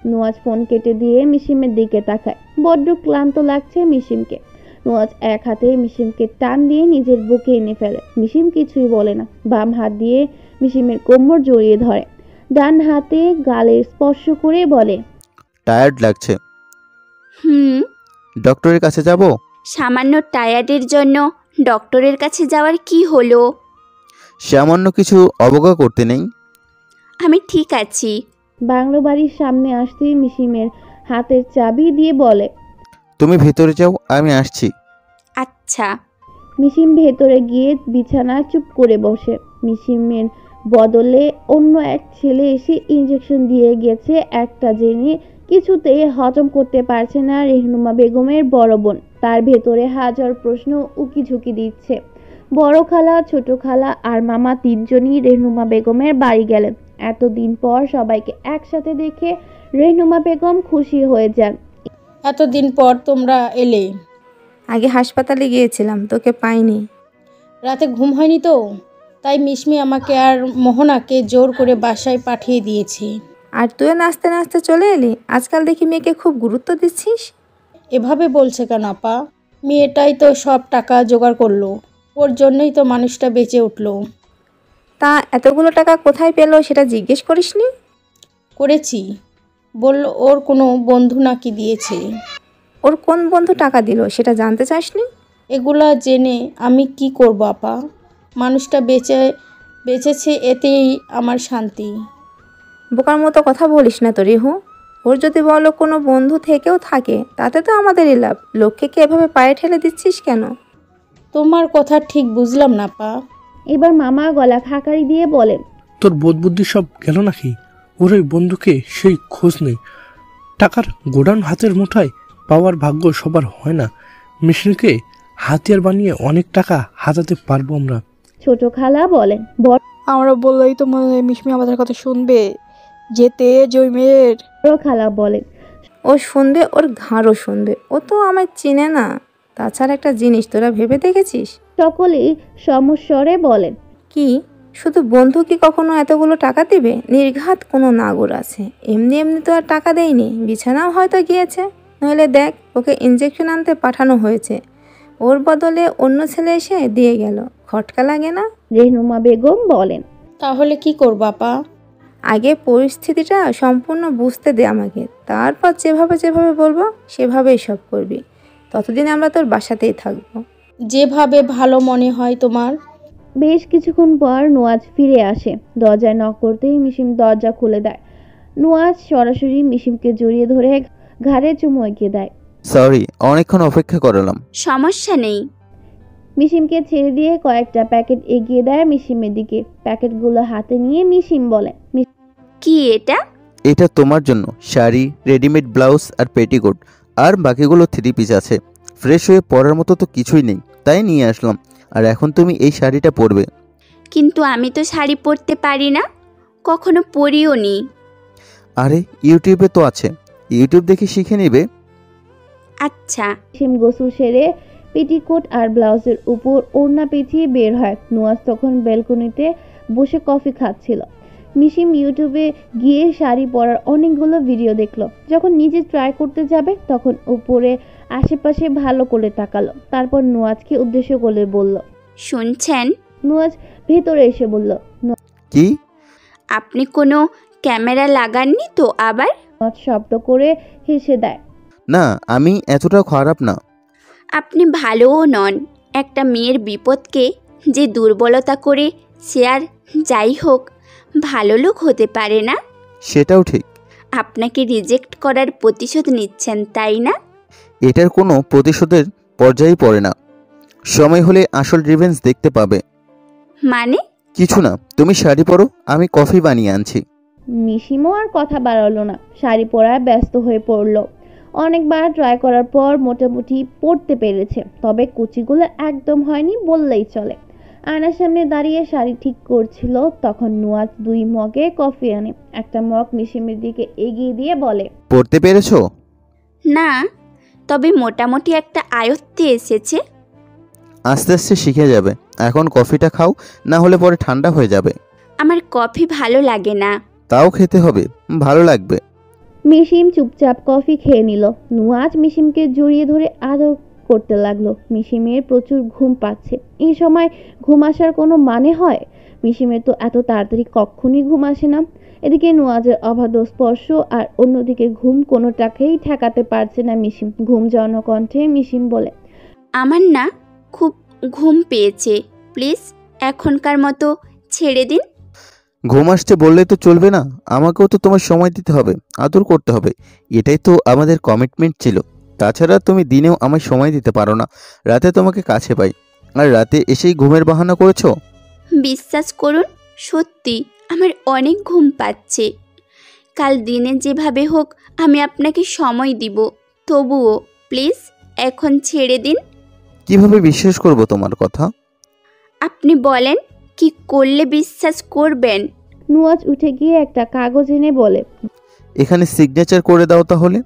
নুয়াজ ফোন কেটে দিয়ে মিশিমের দিকে তাকায়। বড্ড ক্লান্ত লাগছে মিশিমকে। নুয়াজ এক হাতে মিশিমকে টান দিয়ে নিজের বুকে এনে ফেলে। মিশিম কিছুই বলে না। বাম হাত দিয়ে মিশিমের কোমর জড়িয়ে ধরে। ডান হাতে গালে স্পর্শ করে বলে, টায়ার্ড লাগছে, হুম। ডক্টরের কাছে যাব? সামান্য টায়ার্ডের জন্য ডক্টরের কাছে যাওয়ার কি হলো? সামান্য কিছু অবজ্ঞা করতে নেই। আমি ঠিক আছি। বাংলো বাড়ির সামনে আসতেই মিশিমের হাতের চাবি দিয়ে বলে, তুমি ভেতরে যাও, আমি আসছি। আচ্ছা। মিশিম ভেতরে গিয়ে বিছানায় চুপ করে বসে। মিশিমের বদলে অন্য এক ছেলে এসে ইঞ্জেকশন দিয়ে গেছে। একটা জেনে কিছুতেই হজম করতে পারছে না রেহনুমা বেগমের বড় বোন। তার ভেতরে হাজার প্রশ্ন উকিঝুঁকি দিচ্ছে। বড় খালা, ছোট খালা আর মামা তিনজনই রেহনুমা বেগমের বাড়ি গেলেন। এতদিন পর সবাইকে একসাথে দেখে রেহনুমা বেগম খুশি হয়ে যান। এতদিন পর তোমরা এলে। আগে হাসপাতালে গিয়েছিলাম, তোকে পাইনি। রাতে ঘুম হয়নি তো, তাই মিশমি আমাকে আর মোহনাকে জোর করে বাসায় পাঠিয়ে দিয়েছি। আর তুইও নাচতে নাচতে চলে এলি। আজকাল দেখি মেয়েকে খুব গুরুত্ব দিচ্ছিস। এভাবে বলছে কেন আপা? মেয়েটাই তো সব টাকা জোগাড় করলো, ওর জন্যই তো মানুষটা বেঁচে উঠলো। তা এতগুলো টাকা কোথায় পেলো সেটা জিজ্ঞেস করিসনি? করেছি, বলল ওর কোনো বন্ধু নাকি দিয়েছে। ওর কোন বন্ধু টাকা দিল সেটা জানতে চাসনি? এগুলা জেনে আমি কি করব আপা? মানুষটা বেঁচেছে, এতেই আমার শান্তি। বোকার মতো কথা বলিস না তো রিহু। ওর যদি বলো কোনো বন্ধু থেকেও থাকে তাতে তো আমাদেরই লাভ। লক্ষ্যকে এভাবে পায়ে ঠেলে দিচ্ছিস কেন? তোমার কথা ঠিক বুঝলাম না পা। এবার মামা গলা খাকারি দিয়ে বলেন, তোর বোধ বুদ্ধি সব গেল নাকি? ওর ওই বন্ধুকে সেই খোঁজ নেই। টাকার গোডাউন হাতের মুঠায় পাওয়ার ভাগ্য সবার হয় না। মেশিনকে হাতিয়ার বানিয়ে অনেক টাকা হাতাতে পারবো আমরা। ছোট খালা বলেন, আমরা বললেই তো মনে হয় মিশমি আমাদের কথা শুনবে। যেতে জৈমের। বড় খালা বলেন, ও শুনবে, ওর ঘাড়ও শুনবে। ও তো আমায় চিনে না। তাছাড়া একটা জিনিস তোরা ভেবে দেখেছিস? সকলেই সমস্বরে বলেন, কি শুধু বন্ধু কি কখনো এতগুলো টাকা দিবে? নির্ঘাত কোনো নাগর আছে। এমনি এমনি তো আর টাকা দেয়নি, বিছানাও হয়তো গিয়েছে। নইলে দেখ, ওকে ইঞ্জেকশন আনতে পাঠানো হয়েছে, ওর বদলে অন্য ছেলে এসে দিয়ে গেল। খটকা লাগে না? রেহনুমা বেগম বলেন, তাহলে কি করব আপা? আগে পরিস্থিতিটা সম্পূর্ণ বুঝতে দে আমাকে, তারপর যেভাবে যেভাবে বলবো সেভাবেই সব করবি। ততদিন আমরা তোর বাসাতেই থাকবো। যেভাবে ভালো মনে হয় তোমার। বেশ কিছুক্ষণ পর নুয়াজ ফিরে আসে। দরজায় নক করতেই মিশিম দরজা খুলে দেয়। নুয়াজ সরাসরি মিশিমকে জড়িয়ে ধরে ঘাড়ে চুমু এঁকে দেয়। সরি, অনেকক্ষণ অপেক্ষা করালাম। সমস্যা নেই। মিশিমকে ছেড়ে দিয়ে কয়েকটা প্যাকেট এগিয়ে দেয় মিশিমের দিকে। প্যাকেটগুলো হাতে নিয়ে মিশিম বলে, কি এটা? এটা তোমার জন্য শাড়ি, রেডিমেড ব্লাউজ আর পেটিকোট, আর বাকিগুলো 3 পিস আছে। ফ্রেশ হয়ে পরার মতো তো কিছুই নেই, তাই নিয়ে আসলাম। আর এখন তুমি এই শাড়িটা পরবে। কিন্তু আমি তো শাড়ি পরতে পারি না, কখনো পরিও নি। আরে ইউটিউবে তো আছে, ইউটিউব দেখে শিখে নেবে। আচ্ছা। মিশিম গোসল সেরে পেটিকোট আর ব্লাউজের উপর ওড়না পেঁচিয়ে বের হয়। নুয়াজ তখন ব্যালকনিতে বসে কফি খাচ্ছিল। মিশিম ইউটিউবে গিয়ে শাড়ি পরার অনেকগুলো ভিডিও দেখলো। যখন নিজে ট্রাই করতে যাবে তখন উপরে আশেপাশে ভালো করে তাকালো, তারপর নুয়াজকে উদ্দেশ্য করে বলল, শুনছেন? নুয়াজ ভেতরে এসে বলল, কি? আপনি কোনো ক্যামেরা লাগাননি তো আবার? নুয়াজ শব্দ করে হেসে দেয়। না, আমি এতটা খারাপ না। আপনি ভালোও নন। একটা মেয়ের বিপদকে যে দুর্বলতা করে সে আর যাই হোক ভালো লোক হতে পারে না। সেটাও ঠিক। আপনাকে রিজেক্ট করার প্রতিশোধ নিচ্ছেন, তাই না? এটার কোনো প্রতিশোধের পর্যায়ে পড়ে না। সময় হলে আসল রিভেঞ্জ দেখতে পাবে। মানে? কিছু না, তুমি শাড়ি পরো, আমি কফি বানিয়ে আনছি। মিশিমও আর কথা বাড়ালো না, শাড়ি পরায় ব্যস্ত হয়ে পড়ল। অনেকবার ট্রাই করার পর মোটামুটি পরতে পেরেছে, তবে কুচিগুলো একদম হয়নি বললেই চলে। আয়নার সামনে দাঁড়িয়ে শাড়ি ঠিক করছিল, তখন নুয়াজ 2 মগে কফি আনে। একটা মগ মিশিমের দিকে এগিয়ে দিয়ে বলে, পরতে পেরেছো? না, তবে মোটামুটি একটা আয়ত্তে এসেছে। আস্তে আস্তে শিখে যাবে। এখন কফিটা খাও, না হলে পরে ঠান্ডা হয়ে যাবে। আমার কফি ভালো লাগে না। তাও খেতে হবে, ভালো লাগবে। মিশিম চুপচাপ কফি খেয়ে নিল। নুয়াজ মিশিমকে জড়িয়ে ধরে আদর করতে লাগলো। মিশিমের প্রচুর ঘুম পাচ্ছে। এই সময় ঘুম আসার কোনো মানে হয়? মিশিমের তো এত তাড়াতাড়ি কখনই ঘুম আসে না। এদিকে নুয়াজের অবাধ্য স্পর্শ আর অন্যদিকে ঘুম, কোনোটাকেই ঠেকাতে পারছে না মিশিম। ঘুম জন্য কণ্ঠে মিশিম বলে, আমার না খুব ঘুম পেয়েছে, প্লিজ এখনকার মতো ছেড়ে দিন। ঘুম আসছে বললে তো চলবে না, আমাকেও তো তোমার সময় দিতে হবে, আদর করতে হবে। এটাই তো আমাদের কমিটমেন্ট ছিল। তাছাড়া তুমি দিনেও আমায় সময় দিতে পারো না, রাতে তোমাকে কাছে পাই, আর রাতে এসেই ঘুমের বাহানা করেছো। বিশ্বাস করুন, সত্যি আমার অনেক ঘুম পাচ্ছে। কাল দিনে যেভাবে হোক আমি আপনাকে সময় দিব, তবুও প্লিজ এখন ছেড়ে দিন। কিভাবে বিশ্বাস করব তোমার কথা? আপনি বলেন, কি করলে বিশ্বাস করবেন? নুয়াজ উঠে গিয়ে একটা কাগজ এনে বলে, এখানে সিগনেচার করে দাও তাহলে।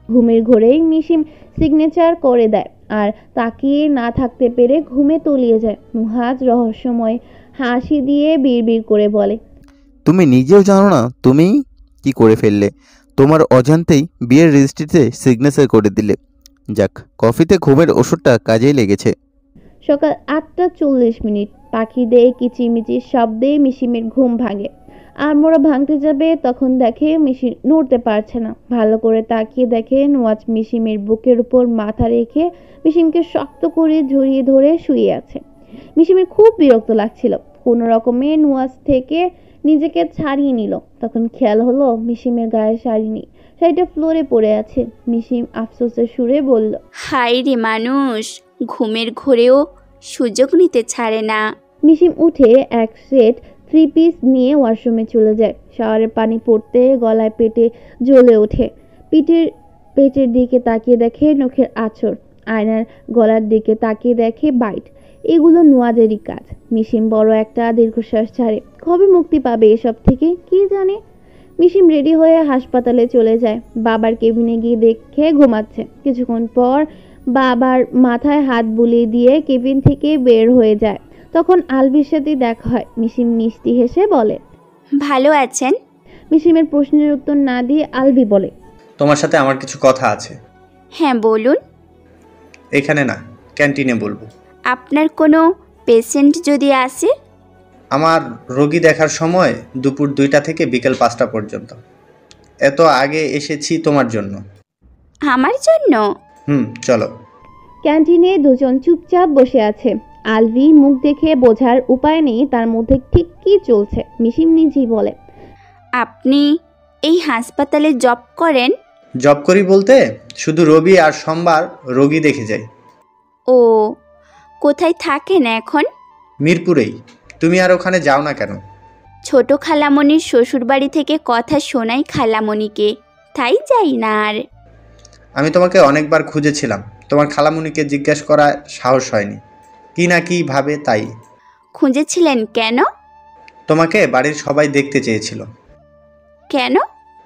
ঘুমের ঘোরেই মিশিম সিগনেচার করে দেয় আর তাকিয়ে না থাকতে পেরে ঘুমে তলিয়ে যায়। নুহাজ রহস্যময় হাসি দিয়ে বিড়বিড় করে বলে, তুমি নিজেও জানো না তুমি কি করে ফেললে। তোমার অজান্তেই বিয়ের রেজিস্ট্রিতে সিগনেচার করে দিলে। যাক, কফিতে ঘুমের ওষুধটা কাজেই লেগেছে। সকাল 8:40। পাখিদের কিচিমিচির শব্দে মিশিমের ঘুম ভাঙে। আড়মোড়া ভাঙতে যাবে, তখন দেখে মিশিম নড়তে পারছে না। ভালো করে তাকিয়ে দেখে নুয়াজ মিশিমের বুকের উপর মাথা রেখে মিশিমকে শক্ত করে জড়িয়ে ধরে শুয়ে আছে। মিশিমের খুব বিরক্ত লাগছিল। কোনো রকমে নুয়াজ থেকে নিজেকে ছাড়িয়ে নিল। তখন খেয়াল হলো মিশিমের গায়ে শাড়ি নেই, শাড়িটা ফ্লোরে পড়ে আছে। মিশিম আফসোসের সুরে বলল, হাই রে মানুষ, ঘুমের ঘোরেও সুযোগ নিতে ছাড়ে না। মিশিম উঠে এক সেট 3 পিস নিয়ে ওয়াশরুমে চলে যায়। শাওয়ারের পানি পড়তে গলায় পেটে জ্বলে ওঠে। পেটের দিকে তাকিয়ে দেখে নখের আঁচড়, আয়নার গলার দিকে তাকিয়ে দেখে বাইট। এগুলো নুয়াজেরই কাজ। মিশিম বড় একটা দীর্ঘশ্বাস ছাড়ে। কবে মুক্তি পাবে এসব থেকে কি জানে। মিশিম রেডি হয়ে হাসপাতালে চলে যায়। বাবার কেবিনে গিয়ে দেখে ঘুমাচ্ছে। কিছুক্ষণ পর বাবার মাথায় হাত বুলিয়ে দিয়ে কেবিন থেকে বের হয়ে যায়। তখন আলভির সাথে দেখা হয়। মিশিম মিষ্টি হেসে বলে, ভালো আছেন? মিশিমের প্রশ্নের উত্তর না দিয়ে আলভি বলে, তোমার সাথে আমার কিছু কথা আছে। হ্যাঁ বলুন। এখানে না, ক্যান্টিনে বলবো। আপনার কোনো পেশেন্ট যদি আসে? আমার রোগী দেখার সময় দুপুর 2টা থেকে বিকেল 5টা পর্যন্ত। এত আগে এসেছি তোমার জন্য। আমার জন্য? চলো। ক্যান্টিনে দুজন চুপচাপ বসে আছে। আলভি মুখ দেখে বোঝার উপায় নেই তার মধ্যে ঠিক কি চলছে। মিশিম নিজেই বলে, আপনি এই হাসপাতালে জব করেন? জব করি বলতে শুধু রবি আর সোমবার রোগী দেখে যাই। ও, কোথায় থাকেন এখন? মিরপুরেই। তুমি আর ওখানে যাও না কেন? ছোট খালামণির শ্বশুরবাড়ি থেকে কথা শোনাই খালামণিকে, তাই যাই না আর। আমি তোমাকে অনেকবার খুঁজেছিলাম, তোমার খালামুনিকে জিজ্ঞেস করা সাহস হয়নি, কি না কি ভাবে তাই। খুঁজেছিলেন কেন? তোমাকে বাড়ির সবাই দেখতে চেয়েছিল। কেন?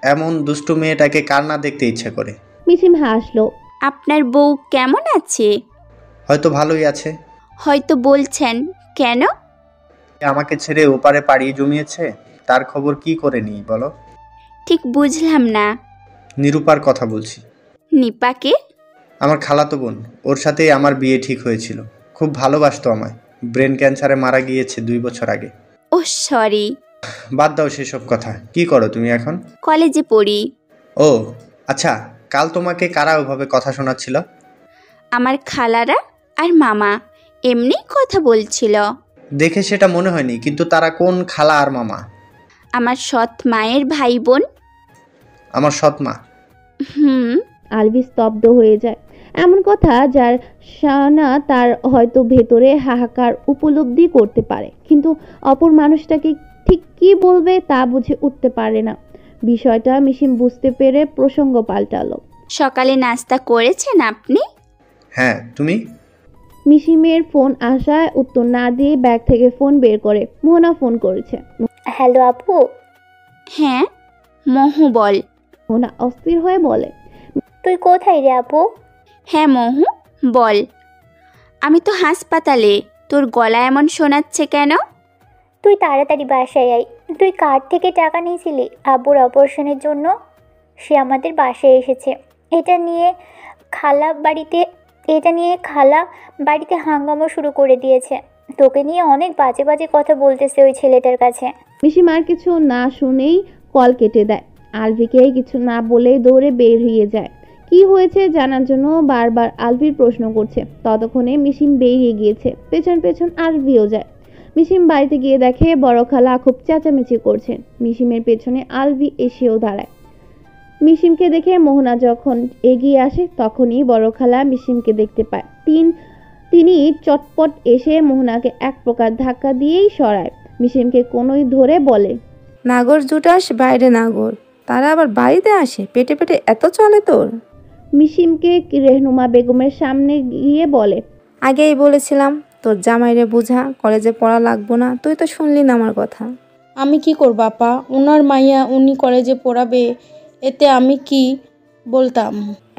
এমন দুষ্টু মেয়েটাকে কার না দেখতে ইচ্ছে করে। মিসিম হাসলো। আপনার বউ কেমন আছে? হয়তো ভালোই আছে। হয়তো বলছেন কেন? আমাকে ছেড়ে ওপারে পাড়ি জমিয়েছে, তার খবর কি করে নিই বলো? ঠিক বুঝলাম না। নিরূপার কথা বলছি। নিপাকে? আমার খালাতো বোন, ওর সাথেই আমার বিয়ে ঠিক হয়েছিল। খুব ভালোবাসতো আমায়। ব্রেন ক্যান্সারে মারা গিয়েছে 2 বছর আগে। ও সরি। বাদ দাও সেসব কথা। কি করো তুমি এখন? কলেজে পড়ি। ও আচ্ছা, কাল তোমাকে কারা ওভাবে কথা শোনাচ্ছিল? আমার খালারা আর মামা এমনি কথা বলছিল। দেখে সেটা মনে হয়নি, কিন্তু তারা কোন খালা আর মামা? আমার সৎ মায়ের ভাই বোন। আমার সৎ মা? আলভি স্তব্ধ হয়ে যায়। এমন কথা যার শানা তার হয়তো ভেতরে হাহাকার উপলব্ধি করতে পারে, কিন্তু অপর মানুষটাকে ঠিক কি বলবে তা বুঝে উঠতে পারে না। বিষয়টা মিসিম বুঝতে পেরে প্রসঙ্গ পাল্টালো। সকালে নাস্তা করেছেন আপনি? হ্যাঁ, তুমি? মিসিমের ফোন আসায় উত্তর না দিয়ে ব্যাগ থেকে ফোন বের করে মোহনা ফোন করেছে। হ্যালো আপু। হ্যাঁ মহু বল। মোহনা অস্থির হয়ে বলে, তুই কোথায় রে আপু? হ্যাঁ মহু বল। আমি তো হাসপাতালে। তোর গলা এমন শোনাচ্ছে কেন? তুই তাড়াতাড়ি বাসায় আয়। তুই কার থেকে টাকা নিয়েছিলি আব্বুর অপারেশনের জন্য? সে আমাদের বাসায় এসেছে। এটা নিয়ে খালা বাড়িতে হাঙ্গামা শুরু করে দিয়েছে। তোকে নিয়ে অনেক বাজে বাজে কথা বলতেছে ওই ছেলেটার কাছে। মিসিম আর কিছু না শুনেই কল কেটে দেয়। আলভিকে কিছু না বলেই দৌড়ে বের হয়ে যায়। কি হয়েছে জানার জন্য বারবার আলভির প্রশ্ন করছে। ততক্ষণে মিসিম বেরিয়ে গিয়েছে। পেছন পেছন আলভিও যায়। মিসিম বাড়িতে গিয়ে দেখে বড় খালা খুব চেঁচামেচি করছেন। মিসিমের পেছনে আলভি এসেও দাঁড়ায়। মিসিমকে দেখে মোহনা যখন এগিয়ে আসে তখনই বড় খালা মিসিমকে দেখতে পায়। তিনি চটপট এসে মোহনাকে এক প্রকার ধাক্কা দিয়েই সরায়। মিসিমকে কোনোই ধরে বলে, নাগর জুটাস বাইরে নাগর, তারা আবার বাড়িতে আসে, পেটে পেটে এত চলে তোর? মিসিমকে রেহনুমা বেগমের সামনে গিয়ে বলে, আগেই বলেছিলাম তোর জামাইরে বুঝা, কলেজে পড়া লাগবো না, তুই তো শুনলি না আমার কথা। আমি কি করব আপা, ওনার মাইয়া উনি কলেজে পড়াবে, এতে আমি কি বলতাম?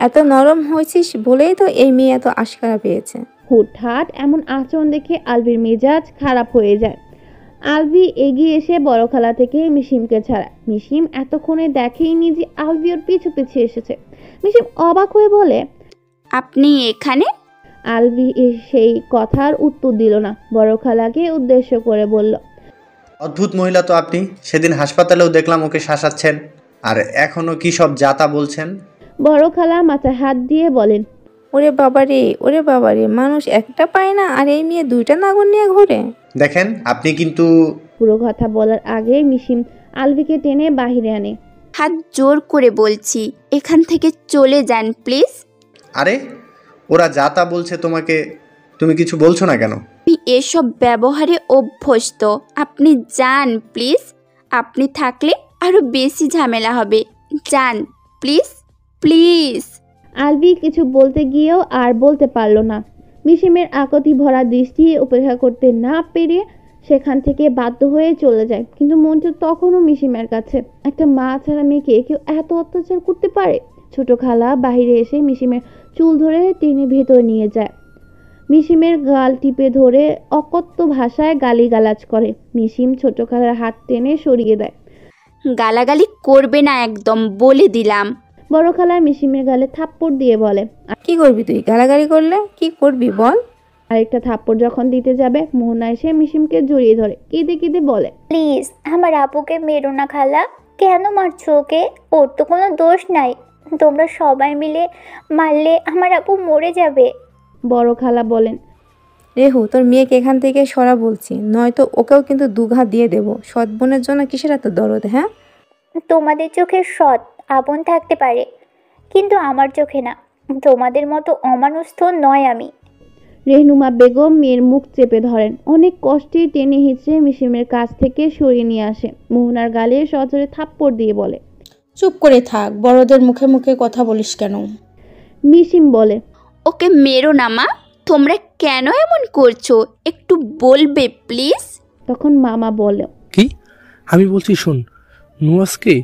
এত নরম হয়েছিস বলেই তো এই মেয়ে এত আশকারা পেয়েছে। হুটহাট এমন আচরণ দেখে আলভির মেজাজ খারাপ হয়ে যায়। আলভি এগিয়ে এসে বড় খালা থেকে মিসিমকে ছাড়ায়। মিসিম এতক্ষণে দেখেইনি যে আলভি ওর পিছু পিছু এসেছে। মিসিম অবাক হয়ে বলে, আপনি এখানে? আলভি সেই কথার উত্তর দিল না। বড় খালাকে উদ্দেশ্য করে বলল, অদ্ভুত মহিলা তো আপনি। সেদিন হাসপাতালেও দেখলাম ওকে শাসাচ্ছেন, আর এখনো কি সব যাতা বলছেন। বড় খালা মাথায় হাত দিয়ে বলেন, ওরে বাবারে, মানুষ একটা পায় না আর এই মেয়ে 2টা নাগর নিয়ে ঘুরে। দেখেন আপনি কিন্তু। পুরো কথা বলার আগে মিসিম আলভিকে টেনে বাহিরে আনে। হাত জোর করে বলছি, এখান থেকে চলে যান প্লিজ। আরে ওরা যাতা বলছে তোমাকে, তুমি কিছু বলছো না কেন? আমি এসব ব্যবহারে অভ্যস্ত। আপনি যান প্লিজ। আপনি থাকলে আরো বেশি ঝামেলা হবে। যান প্লিজ প্লিজ। আলভি কিছু বলতে গিয়েও আর বলতে পারল না। মিসিমের আকতি ভরা দৃষ্টি উপেক্ষা করতে না পেরে সেখান থেকে বাধ্য হয়ে চলে যায়। কিন্তু মনটা তখনও মিসিমের কাছে। একটা মা ছাড়া মেয়েকে কেউ এত অত্যাচার করতে পারে? ছোট খালা বাহিরে এসে মিসিমের চুল ধরে টেনে ভেতর নিয়ে যায়। মিসিমের গাল টিপে ধরে অকথ্য ভাষায় গালিগালাজ করে। মিসিম ছোট খালার হাত টেনে সরিয়ে দেয়। গালাগালি করবে না একদম, বলে দিলাম। বড় খালা মিসিমের গালে থাপ্পড় দিয়ে বলে, কি করবি তুই? গালাগালি করলে কি করবি বল? আরেকটা থাপ্পড় যখন দিতে যাবে মোহনা এসে মিসিমকে জড়িয়ে ধরে কেঁদে কেঁদে বলে, প্লিজ আমার আপুকে মেরো না খালা। কেন মারছো ওকে? ওর তো কোনো দোষ নাই। তোমরা সবাই মিলে মারলে আমার আপু মরে যাবে। বড় খালা বলেন, রেহু, তোর মেয়েকে এখান থেকে সরা বলছি, নয়তো ওকেও কিন্তু 2 ঘা দিয়ে দেবো। সৎ বোনের জন্য কিসের এত দরদ? হ্যাঁ, তোমাদের চোখে সৎ আপন থাকতে পারে, কিন্তু আমার চোখে না। তোমাদের মতো অমানুষ তো নয় আমি। রেহনুমা বেগম মেয়ের মুখ চেপে ধরেন। অনেক কষ্টে টেনে হিঁচড়ে মিশিমের কাছ থেকে সরিয়ে নিয়ে আসে। মোহনার গালে সজোরে থাপ্পড় দিয়ে বলে, চুপ করে থাক, বড়দের মুখে মুখে কথা বলিস কেন? মিশিম বলে, ওকে মেরো না মা, তোমরা কেন এমন করছো একটু বলবে প্লিজ? তখন মামা বলে, কি? আমি বলছি শোন, নুয়াজকে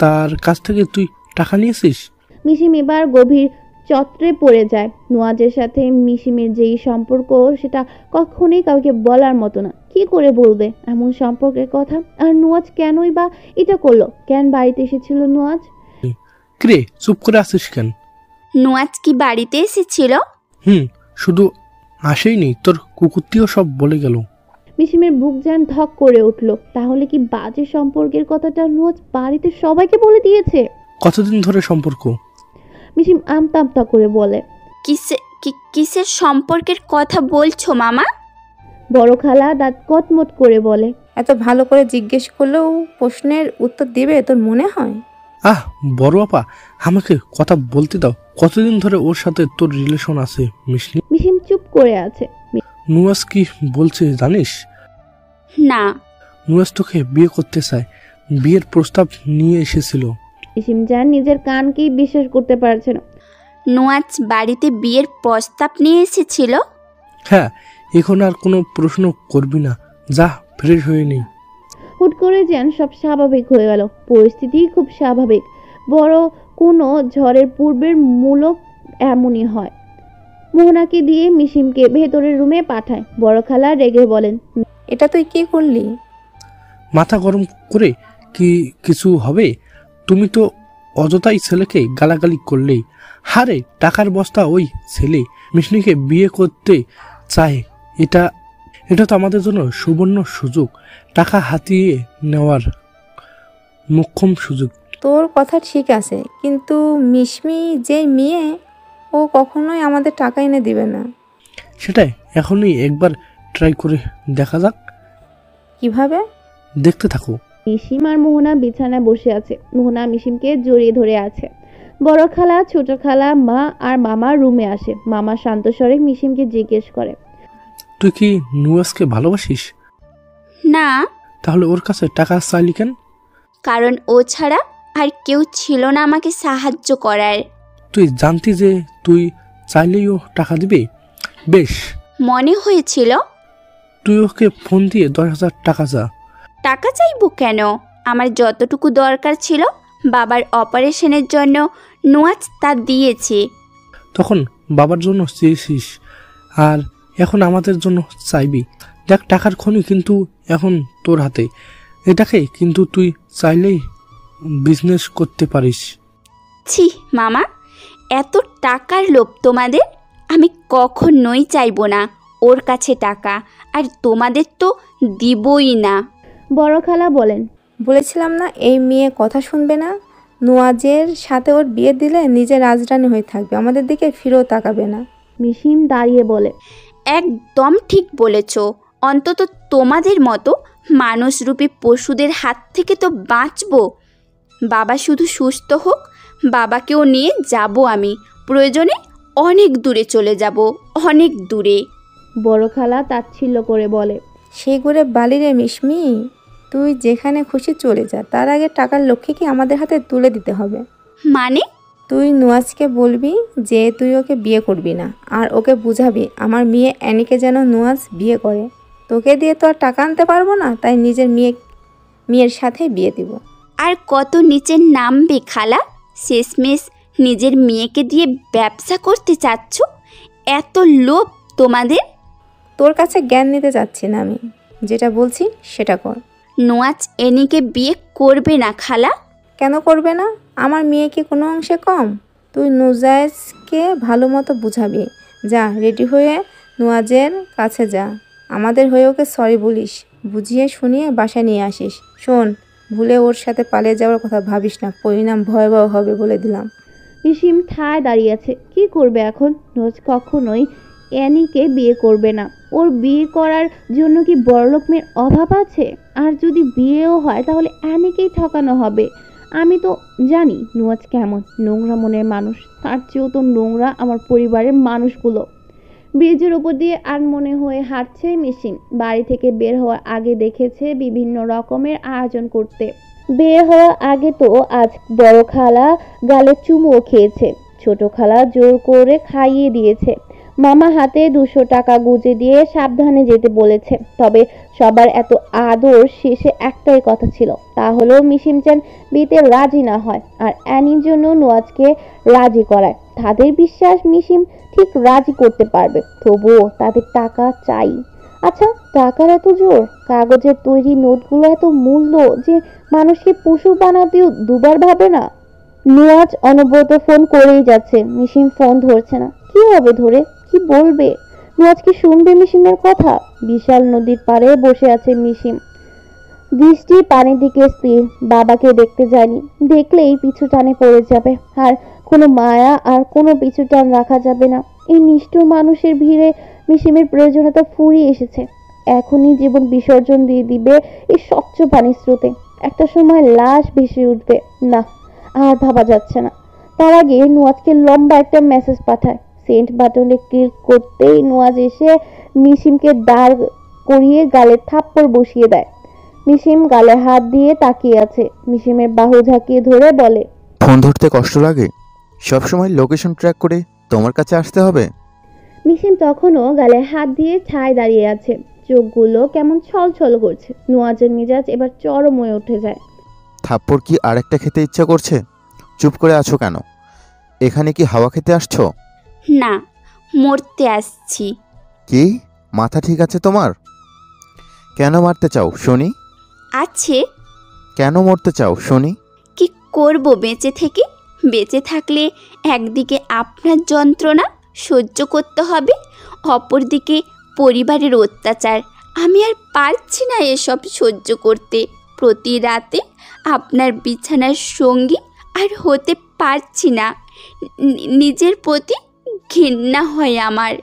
তার কাছ থেকে তুই টাকা নিয়েছিস? মিশিম এবার গভীর চত্রে পড়ে যায়। নুয়াজের সাথে মিশিমের যেই সম্পর্ক সেটা কখনোই কাউকে বলার মতো না। কি করে বলবে এমন সম্পর্কের কথা? আর নুয়াজ কেনই বা এটা করলো? কেন বাড়িতে এসেছিল নুয়াজ? কিরে চুপ করে আছিস কেন? নুয়াজ কি বাড়িতে এসেছিল? শুধু আসেইনি, তোর কুকুরটিও সব বলে গেল। মিশিমের বুক যেন ধক করে উঠলো। তাহলে কি বাজে সম্পর্কের কথাটা নুয়াজ বাড়িতে সবাইকে বলে দিয়েছে? কতদিন ধরে সম্পর্ক? মিশিম আমতা আমতা করে বলে, কিসের সম্পর্কের কথা বলছো মামা? বড় খালা দাঁত কটমট করে বলে, এত ভালো করে জিজ্ঞেস করলেও প্রশ্নের উত্তর দিবে তোর মনে হয়? বড় আপা, আমাকে কথা বলতে দাও। কতদিন ধরে ওর সাথে তোর রিলেশন আছে মিশনি? মিশিম চুপ করে আছে। নুয়াজ কি বলছে জানিস? না। নুয়াজ তোকে বিয়ে করতে চায়, বিয়ের প্রস্তাব নিয়ে এসেছিল। মিশিম যান নিজের কানকেই বিশ্বাস করতে পারছে না। নুয়াজ বাড়িতে বিয়ের প্রস্তাব নিয়ে এসেছিল? হ্যাঁ, এখন আর কোনো প্রশ্ন করবি না, যা ফ্রেশ হয়ে নেই। হুট করে যেন সব স্বাভাবিক হয়ে গেল। পরিস্থিতি খুব স্বাভাবিক। বড় কোনো ঝড়ের পূর্বের মূলক এমনই হয়। মোহনাকে দিয়ে মিশিমকে ভেতরের রুমে পাঠায়। বড় খালা রেগে বলেন, এটা তুই কি করলি? মাথা গরম করে কি কিছু হবে? তুমি তো অযথাই ছেলেকে গালাগালি করলেই। হারে টাকার বস্তা ওই ছেলে মিশনিকে বিয়ে করতে চায়। এটা তো আমাদের জন্য সুবর্ণ সুযোগ, টাকা হাতিয়ে নেওয়ার মোক্ষম সুযোগ। তোর কথা ঠিক আছে, কিন্তু মিশমি যে মেয়ে, ও কখনোই আমাদের টাকা এনে দিবে না। সেটাই এখনই একবার ট্রাই করে দেখা যাক। কিভাবে? দেখতে থাকো। মিশিম আর মোহনা বিছানায় বসে আছে। মোহনা মিশিমকে জড়িয়ে ধরে আছে। বড় খালা, ছোট খালা, মা আর মামা রুমে আসে। মামা শান্ত স্বরে মিশিমকে জিজ্ঞেস করে, তুই কি নুয়াজকে ভালোবাসিস? না। তাহলে ওর কাছে টাকা চাইলি কেন? কারণ ও ছাড়া আর কেউ ছিল না আমাকে সাহায্য করার। তুই জানতি যে তুই চাইলেই ও টাকা দিবে? বেশ, মনে হয়েছিল। তুই ওকে ফোন দিয়ে 10,000 টাকা চা। টাকা চাইবো কেন? আমার যতটুকু দরকার ছিল বাবার অপারেশনের জন্য নুয়াজ তা দিয়েছে। তখন বাবার জন্য চেয়েছিস, আর এখন আমাদের জন্য চাইবি। দেখ, টাকার খনি কিন্তু এখন তোর হাতে। এটাকে কিন্তু তুই চাইলেই বিজনেস করতে পারিস। ছি মামা, এত টাকার লোভ তোমাদের? আমি কখনোই চাইবো না ওর কাছে টাকা, আর তোমাদের তো দিবই না। বড় খালা বলেন, বলেছিলাম না এই মেয়ে কথা শুনবে না। নুয়াজের সাথে ওর বিয়ে দিলে নিজে রাজরানী হয়ে থাকবে, আমাদের দিকে ফিরেও তাকাবে না। মিশিম দাঁড়িয়ে বলে, একদম ঠিক বলেছ। অন্তত তোমাদের মতো মানুষরূপী পশুদের হাত থেকে তো বাঁচবো। বাবা শুধু সুস্থ হোক, বাবাকেও নিয়ে যাব আমি। প্রয়োজনে অনেক দূরে চলে যাব, অনেক দূরে। বড় খালা তাচ্ছিল্য করে বলে, সেই করে বালিরে মিশমি, তুই যেখানে খুশি চলে যা, তার আগে টাকার লক্ষ্মীকে আমাদের হাতে তুলে দিতে হবে। মানে? তুই নুয়াজকে বলবি যে তুই ওকে বিয়ে করবি না, আর ওকে বুঝাবি আমার মেয়ে অ্যানিকে যেন নুয়াজ বিয়ে করে। তোকে দিয়ে তো আর টাকা আনতে পারবো না, তাই নিজের মেয়ের সাথে বিয়ে দিব। আর কত নিচে নামবে খালা? শেষমেশ নিজের মেয়েকে দিয়ে ব্যবসা করতে চাচ্ছ? এত লোভ তোমাদের? তোর কাছে জ্ঞান নিতে চাচ্ছি না আমি, যেটা বলছি সেটা কর। নুয়াজ এনিকে বিয়ে করবে না খালা। কেন করবে না? আমার মেয়ে কি কোনো অংশে কম? তুই নুজাইজকে ভালো মতো বুঝাবি। যা, রেডি হয়ে নুয়াজের কাছে যা, আমাদের হয়ে ওকে সরি বলিস, বুঝিয়ে শুনিয়ে বাসায় নিয়ে আসিস। শোন, ভুলে ওর সাথে পালিয়ে যাওয়ার কথা ভাবিস না, পরিণাম ভয়াবহ হবে বলে দিলাম। মিশিম ঠায় দাঁড়িয়ে আছে। কি করবে এখন? নুয়াজ কখনোই অ্যানিকে বিয়ে করবে না। ওর বিয়ে করার জন্য কি বড়লোক মেয়ের অভাব আছে? আর যদি বিয়েও হয় তাহলে অ্যানিকেই ঠকানো হবে। আমি তো জানি নুয়াজ কেমন নোংরা মনের মানুষ। তার চেয়েও তো নোংরা আমার পরিবারের মানুষগুলো। ব্রিজের উপর দিয়ে আনমনে হয়ে হাঁটছে মিশিম। বাড়ি থেকে বের হওয়ার আগে দেখেছে বিভিন্ন রকমের আয়োজন করতে। বের হওয়ার আগে তো আজ বড় খালা গালে চুমুও খেয়েছে, ছোট খালা জোর করে খাইয়ে দিয়েছে, মামা হাতে 200 টাকা গুজে দিয়ে সাবধানে যেতে বলেছে। তবে সবার এত আদর শেষে একটাই কথা ছিল, তা হলো মিশিম যেন বিয়েতে রাজি না হয় আর অ্যানির জন্য নোয়াজকে রাজি করায়। তাদের বিশ্বাস মিশিম ঠিক রাজি করতে পারবে, তবুও তাদের টাকা চাই। আচ্ছা, টাকার এত জোর? কাগজের তৈরি নোটগুলো এত মূল্য যে মানুষকে পশু বানাতেও দুবার ভাবে না। নোয়াজ অনবরত ফোন করেই যাচ্ছে, মিশিম ফোন ধরছে না। কি হবে ধরে, কি বলবে? নোয়াজ কি শুনবে মিশিমের কথা? বিশাল নদীর পাড়ে বসে আছে মিশিম, দৃষ্টি পানির দিকে স্থির। বাবাকে দেখতে যায়নি, দেখলেই পিছু টানে পড়ে যাবে। আর কোনো মায়া আর কোনো পিছু টান রাখা যাবে না। এই নিষ্ঠুর মানুষের ভিড়ে মিশিমের প্রয়োজনীয়তা ফুরিয়ে এসেছে। এখনই জীবন বিসর্জন দিয়ে দিবে এই স্বচ্ছ পানির স্রোতে। একটা সময় লাশ ভেসে উঠবে। না, আর ভাবা যাচ্ছে না। তার আগে নোয়াজকে লম্বা একটা মেসেজ পাঠায়। সেন্ড বাটনে ক্লিক করতেই নোয়াজ এসে মিশিমকে দাঁড় করিয়ে গালে থাপ্পড় বসিয়ে দেয়। মিশিম গালে হাত দিয়ে তাকিয়ে আছে। মিশিমের বাহু ঝাঁকিয়ে ধরে বলে, ফোন ধরতে কষ্ট লাগে? সবসময় লোকেশন ট্র্যাক করে তোমার কাছে আসতে হবে? মিশিম তখনও গালে হাত দিয়ে ছায় দাঁড়িয়ে আছে, চোখগুলো কেমন ছলছল করছে। নোয়াজের মেজাজ এবার চরম হয়ে উঠে যায়। থাপ্পড় কি আরেকটা খেতে ইচ্ছা করছে? চুপ করে আছো কেন? এখানে কি হাওয়া খেতে আসছো? না, মরতে আসছি। কি মাথা ঠিক আছে তোমার? কেন মারতে চাও শুনি? আছে। কেন মরতে চাও শুনি? কি করব বেঁচে থেকে? বেঁচে থাকলে একদিকে আপনার যন্ত্রণা সহ্য করতে হবে, অপরদিকে পরিবারের অত্যাচার। আমি আর পারছি না এসব সহ্য করতে। প্রতি রাতে আপনার বিছানার সঙ্গী আর হতে পারছি না। নিজের প্রতি ঘৃণা হয় আমার।